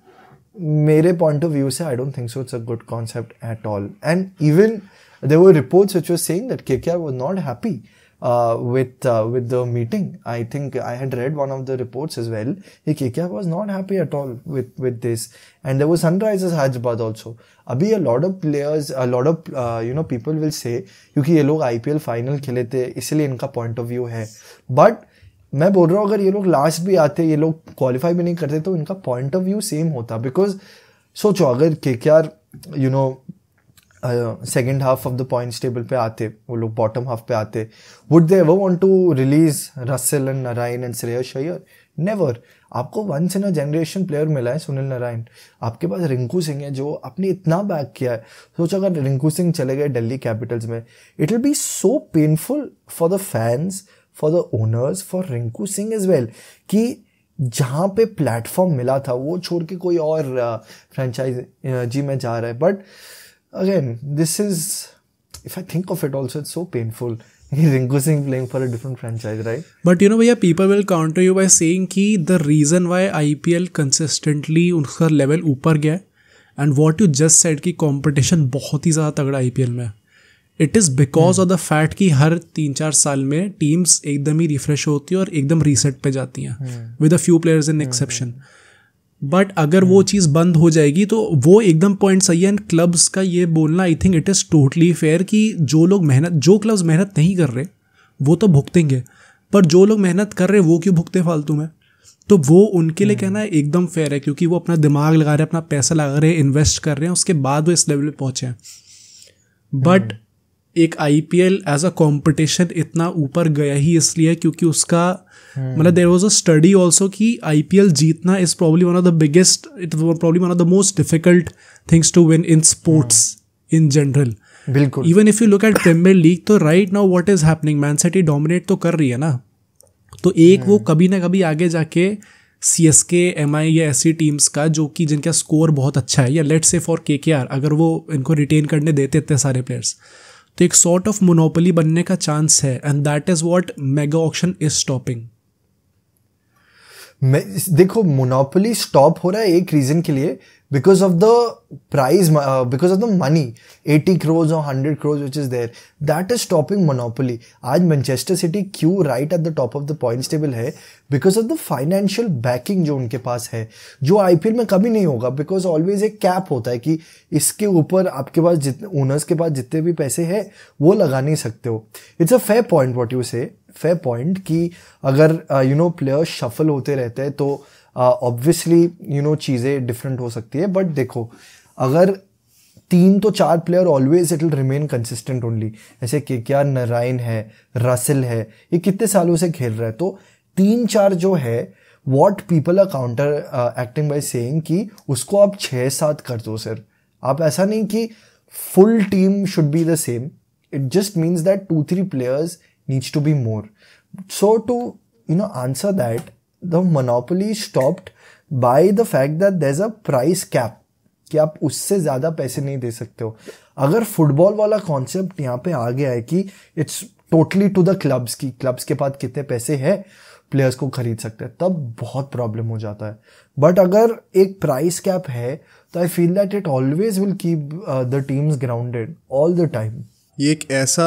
मेरे पॉइंट ऑफ व्यू से I don't think so it's a good concept at all. And even there were reports which were saying that KKR was not happy with the meeting. I think I had read one of the reports as well. KKR was not happy at all with this, and there was Sunrisers Hyderabad also. अभी a lot of players, a lot of people will say क्योंकि ये लोग IPL फाइनल खेले थे इसलिए इनका पॉइंट ऑफ व्यू है. बट मैं बोल रहा हूँ अगर ये लोग लास्ट भी आते, ये लोग क्वालिफाई भी नहीं करते, तो इनका पॉइंट ऑफ व्यू सेम होता. बिकॉज सोचो अगर KKR second half of the points table पे आते, वो लोग बॉटम हाफ पे आते, would they ever want to release Russell and Narine and Shreyas Iyer? Never. आपको once in a generation player मिला है सुनील नारायण, आपके पास रिंकू सिंह है जो आपने इतना बैक किया है. सोचो अगर रिंकू सिंह चले गए दिल्ली कैपिटल्स में, it will be so painful for the fans, for the owners, for Rinku Singh as well, कि जहाँ पे प्लेटफॉर्म मिला था वो छोड़ के कोई और फ्रेंचाइजी में जा रहा है. But again, this is, if I think of it also, it's so painful. Rinku Singh playing for a different franchise, right? But you know भैया, people will counter you by saying कि the reason why IPL consistently उसका level ऊपर गया and what you just said कि competition बहुत ही ज़्यादा तगड़ा IPL में, it is because of the fact कि हर 3-4 साल में teams एकदम ही refresh होती है और एकदम reset पे जाती हैं with a few players in exception. But अगर वो चीज़ बंद हो जाएगी तो वो एकदम पॉइंट सही है. एंड क्लब्स का ये बोलना I think it is totally fair कि जो क्लब्स मेहनत नहीं कर रहे वो तो भुगतेंगे, पर जो लोग मेहनत कर रहे वो क्यों भुगते फालतू में. तो वो उनके लिए कहना एकदम फेयर है, क्योंकि वो अपना दिमाग लगा रहे हैं, अपना पैसा लगा रहे हैं, इन्वेस्ट कर रहे हैं, उसके बाद वो इस लेवल पे पहुँचे हैं. बट एक IPL एज अ कॉम्पिटिशन इतना ऊपर गया ही इसलिए क्योंकि उसका मतलब there was a study also कि IPL जीतना is probably one of the biggest, it probably one of the most difficult things to win in sports in general. बिल्कुल. Even if you look at premier league, तो right now what is happening, man city dominate तो कर रही है ना, तो एक वो कभी ना कभी आगे जाके CSK, MI या ऐसी टीम्स का जो कि जिनका स्कोर बहुत अच्छा है, या लेट्स से फॉर KKR, अगर वो इनको रिटेन करने देते इतने सारे प्लेयर्स, तो एक सॉर्ट ऑफ मोनोपोली बनने का चांस है. And that is what mega auction is stopping. देखो मोनोपोली स्टॉप हो रहा है एक रीजन के लिए, because of the prize, because of the money, 80 crores or 100 crores which is there, that is stopping monopoly. आज मैनचेस्टर सिटी क्यों right at the top of the points table है? Because of the financial backing जो उनके पास है, जो IPL में कभी नहीं होगा, बिकॉज ऑलवेज एक कैप होता है कि इसके ऊपर आपके पास जितने ओनर्स के पास जितने भी पैसे हैं वो लगा नहीं सकते हो. It's a fair point what you से, फेयर पॉइंट कि अगर प्लेयर्स शफल होते रहते हैं तो ऑब्वियसली चीज़ें डिफरेंट हो सकती है. बट देखो, अगर 3 to 4 player always it will remain consistent only. ऐसे KKR, नारायण है, रसेल है, ये कितने सालों से खेल रहा है. तो 3-4 जो है, what people are counter acting by saying कि उसको आप 6-7 कर दो सर. आप ऐसा नहीं कि full team should be the same. It just means that 2-3 players needs to be more. So to answer that, the monopoly stopped by the fact that there's a price cap कि आप उससे ज़्यादा पैसे नहीं दे सकते हो. अगर फुटबॉल वाला कॉन्सेप्ट यहाँ पे आ गया है कि it's totally to the clubs की, क्लब्स के पास कितने पैसे हैं प्लेयर्स को खरीद सकते हैं, तब बहुत प्रॉब्लम हो जाता है. बट अगर एक प्राइस कैप है तो I feel that it always will keep the teams grounded all the time. ये एक ऐसा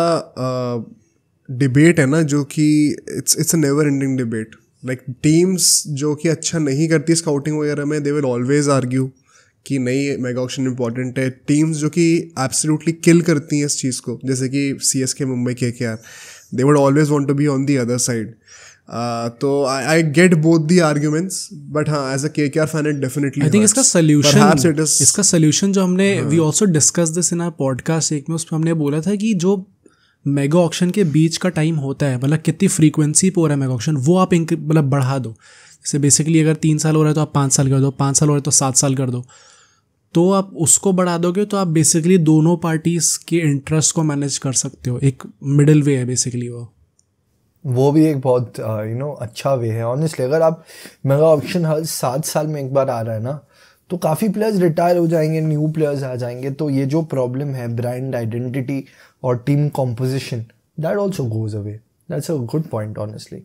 डिबेट है ना जो कि it's a never ending debate. Like teams जो कि अच्छा नहीं करती स्काउटिंग वगैरह में, दे विल ऑलवेज आर्ग्यू कि नहीं मेगा ऑक्शन इंपॉर्टेंट है. टीम्स जो कि एब्सोल्युटली किल करती हैं इस चीज़ को, जैसे कि CSK, Mumbai, KKR, they would always want to be on the other side. तो I get both the arguments, but हाँ, as a KKR fan it definitely I think इसका सोल्यूशन जो हमने we also discuss this in our podcast एक में, उसमें हमने बोला था कि जो मेगा ऑक्शन के बीच का टाइम होता है, मतलब कितनी फ्रीक्वेंसी पे हो रहा है मेगा ऑक्शन, वो आप मतलब बढ़ा दो. जैसे बेसिकली अगर 3 साल हो रहा है तो आप 5 साल कर दो, 5 साल हो रहा है तो 7 साल कर दो. तो आप उसको बढ़ा दोगे तो आप बेसिकली दोनों पार्टीज के इंटरेस्ट को मैनेज कर सकते हो. एक मिडिल वे है बेसिकली वो भी एक बहुत अच्छा वे है ऑनेस्टली. अगर आप मेगा ऑक्शन हर 7 साल में एक बार आ रहा है ना, तो काफ़ी प्लेयर्स रिटायर हो जाएंगे, न्यू प्लेयर्स आ जाएंगे. तो ये जो प्रॉब्लम है ब्रांड आइडेंटिटी और team composition, that also goes away. That's a good point honestly.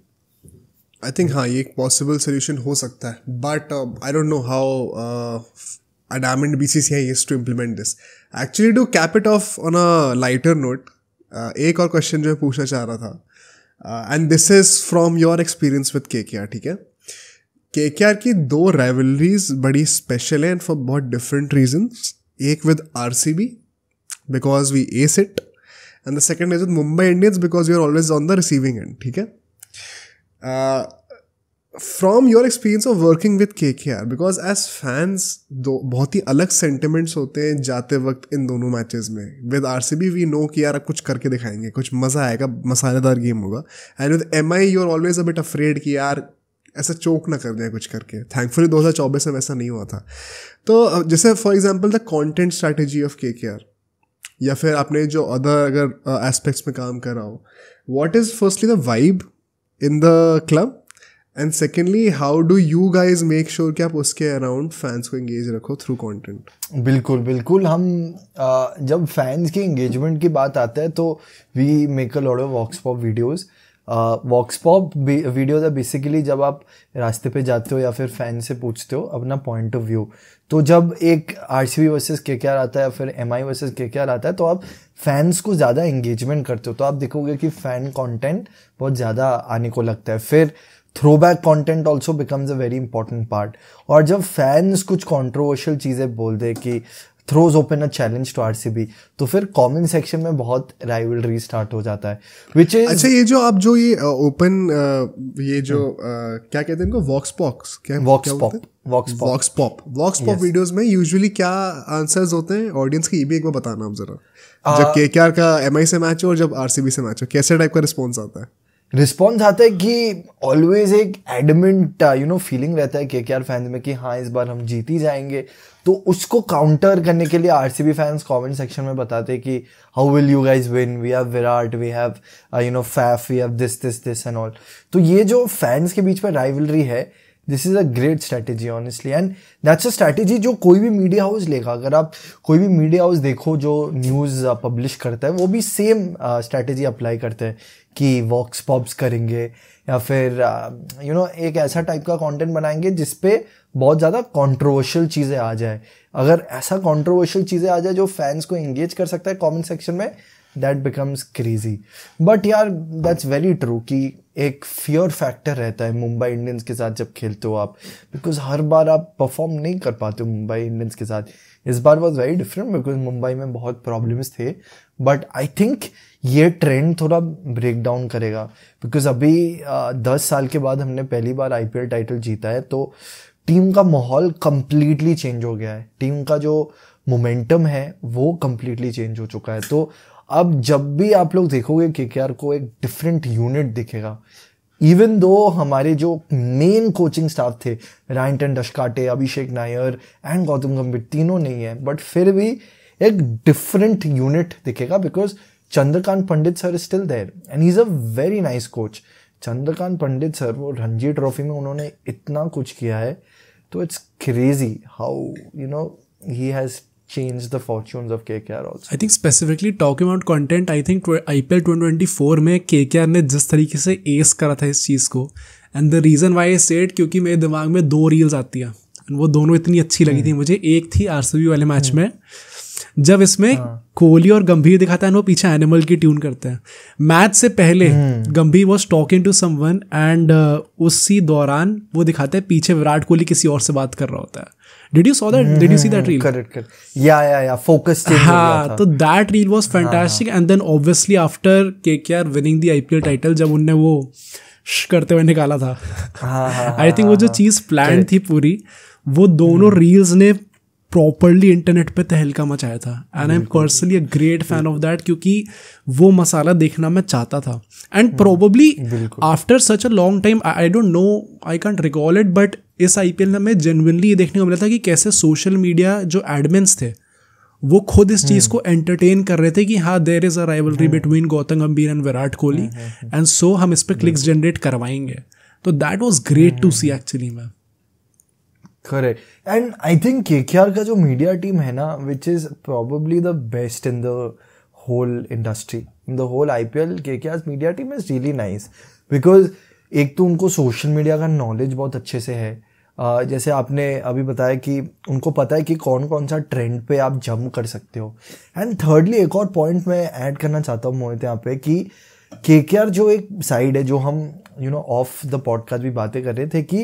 I think हाँ, ये एक पॉसिबल सोल्यूशन हो सकता है, but I don't know how adamant BCCI is to implement this. Actually, to cap it off on a lighter note, एक और क्वेश्चन जो मैं पूछना चाह रहा था, and this is from your experience with KKR. ठीक है, KKR की 2 राइवलरीज बड़ी स्पेशल हैं फॉर बहुत डिफरेंट रीजंस. एक with RCB because we ace it, and the second is with Mumbai Indians because we are always on the receiving end. ठीक है, from your experience of working with KKR, because as fans बहुत ही अलग सेंटिमेंट्स होते हैं जाते वक्त इन दोनों मैचेस में. विद RCB वी नो कि यार अब कुछ करके दिखाएंगे, कुछ मज़ा आएगा, मसालेदार गेम होगा. And with MI you are always a bit afraid कि यार ऐसा चोक ना कर दें कुछ करके. थैंकफुली 2024 में वैसा नहीं हुआ था. तो जैसे for example the content strategy of KKR, या फिर आपने जो अदर अगर एस्पेक्ट्स में काम कर रहा हो, what is firstly the vibe in the club, and secondly how do you guys make sure कि आप उसके अराउंड फैंस को एंगेज रखो थ्रू कंटेंट? बिल्कुल बिल्कुल, हम जब फैंस की एंगेजमेंट की बात आता है तो we make a lot of vox pop videos. Vox pop videos है बेसिकली जब आप रास्ते पे जाते हो या फिर फैन से पूछते हो अपना पॉइंट ऑफ व्यू. तो जब एक आरसीबी वर्सेस केकेआर आता है या फिर एमआई वर्सेस केकेआर आता है तो आप फैंस को ज़्यादा एंगेजमेंट करते हो, तो आप देखोगे कि फैन कंटेंट बहुत ज़्यादा आने को लगता है. फिर throwback content also becomes a very important part. और जब फैंस कुछ controversial चीज़ें बोल दे कि throws open a challenge to RCB, तो फिर comment section में बहुत rivalry start हो जाता है, which is अच्छा ये जो आप जो ये open ये जो क्या कहते हैं इनको वॉक्स पॉप वीडियोस में यूजुअली क्या आंसर्स होते हैं ऑडियंस के, ये भी एक बार बताना आप जरा. जब केकेआर का एमआई से मैच हो और जब आरसीबी से मैच हो कैसे टाइप का रिस्पॉन्स आता है? रिस्पॉन्स आता है कि ऑलवेज एक एडमेंट फीलिंग रहता है केकेआर फैंस में कि हाँ इस बार हम जीत ही जाएंगे. तो उसको काउंटर करने के लिए आरसीबी फैंस कमेंट सेक्शन में बताते हैं कि how will you guys win, we have Virat, we have Faf, we have this and all. तो ये जो फैंस के बीच में राइवलरी है, this is a great strategy honestly, and that's a strategy जो कोई भी मीडिया हाउस लेगा. अगर आप कोई भी मीडिया हाउस देखो जो न्यूज़ पब्लिश करता है वो भी सेम स्ट्रैटेजी अप्लाई करते हैं कि वॉक्स पॉप्स करेंगे या फिर एक ऐसा टाइप का कंटेंट बनाएंगे जिसपे बहुत ज़्यादा कंट्रोवर्शियल चीज़ें आ जाए. अगर ऐसा कंट्रोवर्शियल चीज़ें आ जाए जो फैंस को एंगेज कर सकता है कमेंट सेक्शन में, दैट बिकम्स क्रेजी. बट यार दैट्स वेरी ट्रू कि एक फियर फैक्टर रहता है मुंबई इंडियंस के साथ जब खेलते हो आप, बिकॉज हर बार आप परफॉर्म नहीं कर पाते हो मुंबई इंडियंस के साथ. इस बार was very different because Mumbai में बहुत प्रॉब्लम्स थे, बट आई थिंक ये ट्रेंड थोड़ा ब्रेक डाउन करेगा बिकॉज अभी 10 साल के बाद हमने पहली बार आईपीएल टाइटल जीता है, तो टीम का माहौल कंप्लीटली चेंज हो गया है. टीम का जो मोमेंटम है वो कंप्लीटली चेंज हो चुका है. तो अब जब भी आप लोग देखोगे केकेआर को एक डिफरेंट यूनिट दिखेगा. इवन दो हमारे जो मेन कोचिंग स्टाफ थे Ryan ten Doeschate, Abhishek Nayar and Gautam Gambhir तीनों नहीं है, बट फिर भी एक डिफरेंट यूनिट दिखेगा because Chandrakant Pandit sir is still there and he is a very nice coach. Chandrakant Pandit sir वो रणजी ट्रॉफी में उन्होंने इतना कुछ किया है, तो it's crazy how he has changed the fortunes of KKR also. I think specifically talking about content, I think IPL 2024 में KKR ने जिस तरीके से एस करा था इस चीज़ को, and the reason why I said क्योंकि मेरे दिमाग में 2 रील्स आती हैं and वो दोनों इतनी अच्छी लगी थी मुझे. एक थी आरसीबी वाले मैच में जब इसमें कोहली और गंभीर दिखाता है वो पीछे एनिमल की ट्यून करते हैं. मैच से पहले Gambhir was talking to someone and उसी दौरान वो दिखाते हैं पीछे विराट कोहली किसी और से बात कर रहा होता है. Did you saw that? Did you see that reel? Correct. Yeah. Focus change हो गया था. तो that reel was fantastic. And then obviously after KKR winning the IPL title, जब उनने वो करते हुए निकाला था, I think वो जो चीज़ प्लान थी पूरी, वो दोनों रील्स ने प्रॉपरली इंटरनेट पे तहलका मचाया था. And I am personally a great fan of that क्योंकि वो मसाला देखना मैं चाहता था. And probably after such a long time, I don't know, I can't recall it, but इस आईपीएल में हमें जेन्युइनली ये देखने को मिला था कि कैसे सोशल मीडिया जो एडमिन्स थे वो खुद इस चीज़ को एंटरटेन कर रहे थे कि हाँ there is a rivalry between Gautam Gambhir and Virat Kohli and so हम इस पर क्लिक्स जनरेट करवाएंगे. तो that was great to see actually ma'am. Correct. And I think KKR का जो मीडिया टीम है ना, which is probably the best in the whole industry, in the whole IPL, KKR media team is really nice because एक तो उनको सोशल मीडिया का नॉलेज बहुत अच्छे से है. जैसे आपने अभी बताया कि उनको पता है कि कौन कौन सा ट्रेंड पे आप जंप कर सकते हो. एंड थर्डली एक और पॉइंट मैं ऐड करना चाहता हूँ मोहित यहाँ पे कि केकेआर जो एक साइड है जो हम ऑफ द पॉडकास्ट भी बातें कर रहे थे कि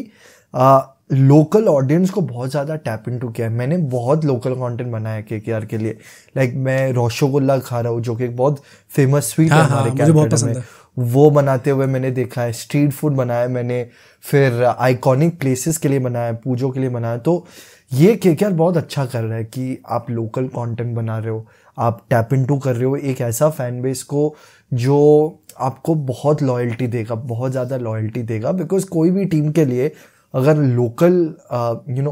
लोकल ऑडियंस को बहुत ज़्यादा टैप इनटू किया है. मैंने बहुत लोकल कंटेंट बनाया है केकेआर के लिए. लाइक मैं रसगुल्ला खा रहा हूँ जो कि एक बहुत फेमस स्वीट है हमारे कैलकाटा में, वो बनाते हुए मैंने देखा है. स्ट्रीट फूड बनाया मैंने, फिर आइकॉनिक प्लेसेस के लिए बनाया, पूजों के लिए बनाया. तो ये केकेआर बहुत अच्छा कर रहा है कि आप लोकल कंटेंट बना रहे हो, आप टैप इनटू कर रहे हो एक ऐसा फैन बेस को जो आपको बहुत लॉयल्टी देगा, बहुत ज़्यादा लॉयल्टी देगा. बिकॉज कोई भी टीम के लिए अगर लोकल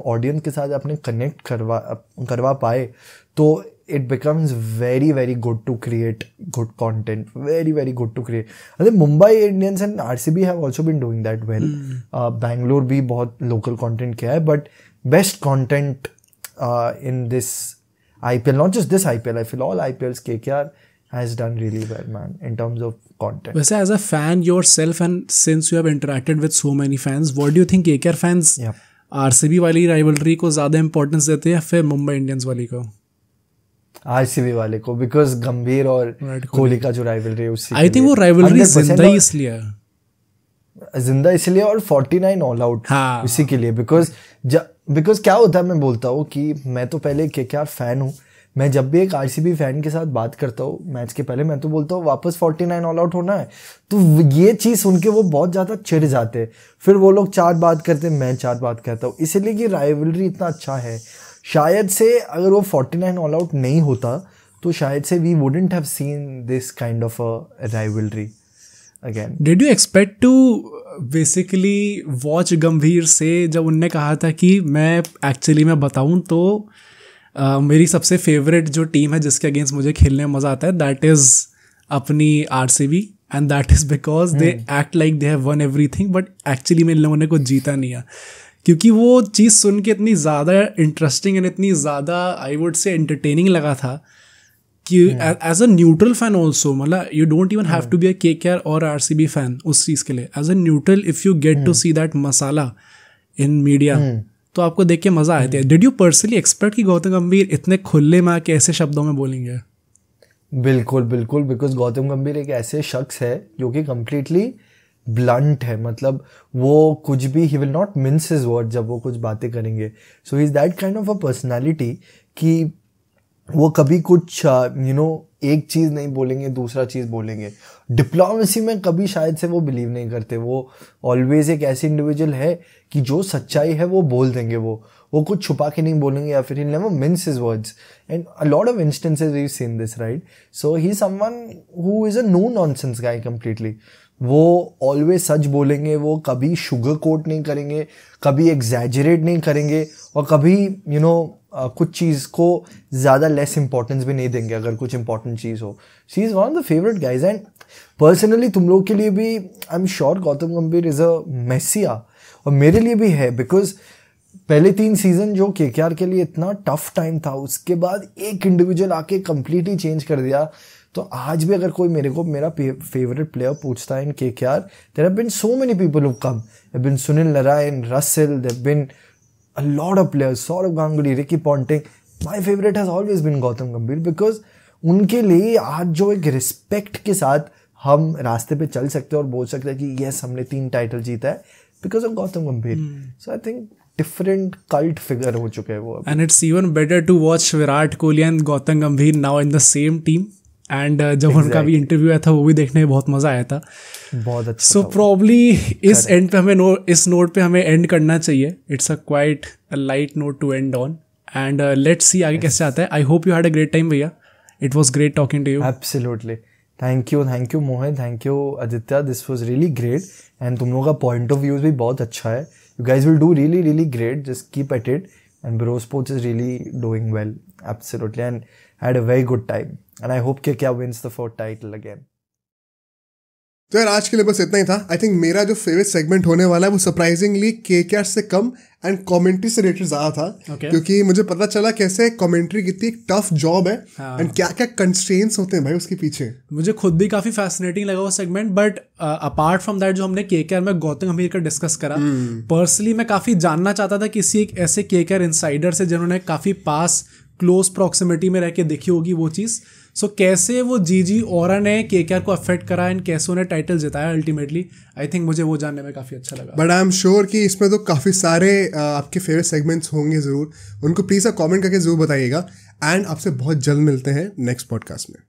ऑडियंस के साथ आपने कनेक्ट करवा पाए तो it becomes very very good to create good content, very good to create. I think Mumbai Indians and RCB have also been doing that well. Bangalore भी बहुत local content किया है, but best content in this IPL, not just this IPL, I feel all IPLs KKR has done really well, man, in terms of content. वैसे as a fan yourself and since you have interacted with so many fans, what do you think KKR fans RCB वाली rivalry को ज़्यादा importance देते हैं या फिर मुंबई इंडियंस वाली को? आरसीबी वाले को, बिकॉज गंभीर और कोहली का जो राइवलरी है उससे आई थिंक वो राइवलरी जिंदा इसलिए और 49 ऑल आउट उसी के लिए, बिकॉज क्या होता है, मैं बोलता हूँ कि मैं तो पहले केकेआर फैन हूँ, मैं जब भी एक आरसीबी फैन के साथ बात करता हूँ मैच के पहले, मैं तो बोलता हूँ वापस 49 ऑल आउट होना है, तो ये चीज़ सुन के वो बहुत ज़्यादा चिढ़ जाते हैं, फिर वो लोग 4 बात करते मैं 4 बात कहता हूँ, इसीलिए कि राइवलरी इतना अच्छा है। शायद से अगर वो 49 ऑल आउट नहीं होता तो शायद से we wouldn't have seen this kind of a rivalry again. Did you expect to basically watch Gambhir से जब उनने कहा था कि मैं एक्चुअली मैं बताऊं तो मेरी सबसे फेवरेट जो टीम है जिसके अगेंस्ट मुझे खेलने में मज़ा आता है दैट इज़ अपनी RCB and that is because they act like they have one everything but actually में इन लोगों ने कुछ जीता नहीं है, क्योंकि वो चीज़ सुन के इतनी ज़्यादा इंटरेस्टिंग एंड इतनी ज़्यादा आई वुड से एंटरटेनिंग लगा था कि as a neutral fan also, मतलब you don't even have to be a KKR और RCB फैन उस चीज़ के लिए, as a neutral if you get to see that masala in media तो आपको देख के मज़ा आते हैं। डिड यू पर्सनली एक्सपेक्ट कि गौतम गंभीर इतने खुले में आके ऐसे शब्दों में बोलेंगे? बिल्कुल, बिकॉज गौतम गंभीर एक ऐसे शख्स है जो कि कम्प्लीटली ब्लंट है, मतलब वो कुछ भी he will not mince his word जब वो कुछ बातें करेंगे, so he is that kind of a personality कि वो कभी कुछ एक चीज़ नहीं बोलेंगे दूसरा चीज़ बोलेंगे। डिप्लोमेसी में कभी शायद से वो बिलीव नहीं करते, वो ऑलवेज एक ऐसी इंडिविजुअल है कि जो सच्चाई है वो बोल देंगे, वो कुछ छुपा के नहीं बोलेंगे या फिर he never means his words and a lot of instances we seen this, right? So he is someone who is a no nonsense guy completely. वो ऑलवेज सच बोलेंगे, वो कभी शुगर कोट नहीं करेंगे, कभी एग्जैजरेट नहीं करेंगे और कभी कुछ चीज़ को ज़्यादा लेस इंपॉर्टेंस भी नहीं देंगे अगर कुछ इंपॉर्टेंट चीज़ हो। She is one of the favourite guys and personally तुम लोग के लिए भी I am sure Gautam Gambhir is a Moesia और मेरे लिए भी है, बिकॉज पहले 3 सीजन जो KKR के लिए इतना टफ टाइम था, उसके बाद एक इंडिविजुअल आके कंप्लीटली चेंज कर दिया। तो आज भी अगर कोई मेरा फेवरेट प्लेयर पूछता है in KKR, there have been so many people who come, there been Sunil Narine, Russell, there been a lot of players, Saurav Ganguly, Ricky Ponting. My favorite has always been Gautam Gambhir because उनके लिए आज जो एक रिस्पेक्ट के साथ हम रास्ते पे चल सकते हैं और बोल सकते हैं कि यस हमने 3 टाइटल जीता है because of Gautam Gambhir. So I think different cult figure हो चुके हैं वो। And it's even better to watch Virat Kohli and Gautam Gambhir now in the same team and जब उनका भी इंटरव्यू आया था वो भी देखने में बहुत मज़ा आया था, बहुत अच्छा। सो प्रॉब्ली इस एंड पे हमें इस नोट पे हमें एंड करना चाहिए। It's a quite light note to end on and let's see आगे कैसे आता है। I hope you had a great time भैया, it was great talking to you. Absolutely, thank you Mohit, thank you Aditya, this was really great and तुम लोगों का पॉइंट ऑफ व्यूज भी बहुत अच्छा है। You guys will do really great, just keep at it and Bro Sports is really doing well, absolutely, and had a very good time and I hope KKR wins the 4th title again. तो यार आज के लिए बस इतना ही था। आई थिंक मेरा जो फेवरेट सेगमेंट होने वाला है वो सरप्राइजिंगली KKR से कम एंड कमेंट्री से रिलेटेड ज़्यादा था, क्योंकि मुझे पता चला कैसे कमेंट्री कितनी एक टफ जॉब है एंड क्या क्या कंस्ट्रेंट्स होते हैं भाई उसके पीछे। मुझे खुद भी काफ़ी फैसिनेटिंग लगा वो segment, but apart from that जो हमने KKR में गौतम गंभीर का डिस्कस करा, पर्सनली मैं काफ़ी जानना चाहता था किसी एक ऐसे KKR इनसाइडर से जिन्होंने काफ़ी पास क्लोज प्रॉक्सिमिटी में रह के देखी होगी वो चीज़। सो कैसे वो जीजी ओरा ने KKR को अफेक्ट करा एंड कैसे उन्हें टाइटल जिताया अल्टीमेटली, आई थिंक मुझे वो जानने में काफ़ी अच्छा लगा। बट आई एम श्योर कि इसमें तो काफ़ी सारे आपके फेवरेट सेगमेंट्स होंगे ज़रूर, उनको प्लीज़ आप कमेंट करके ज़रूर बताइएगा एंड आपसे बहुत जल्द मिलते हैं नेक्स्ट पॉडकास्ट में।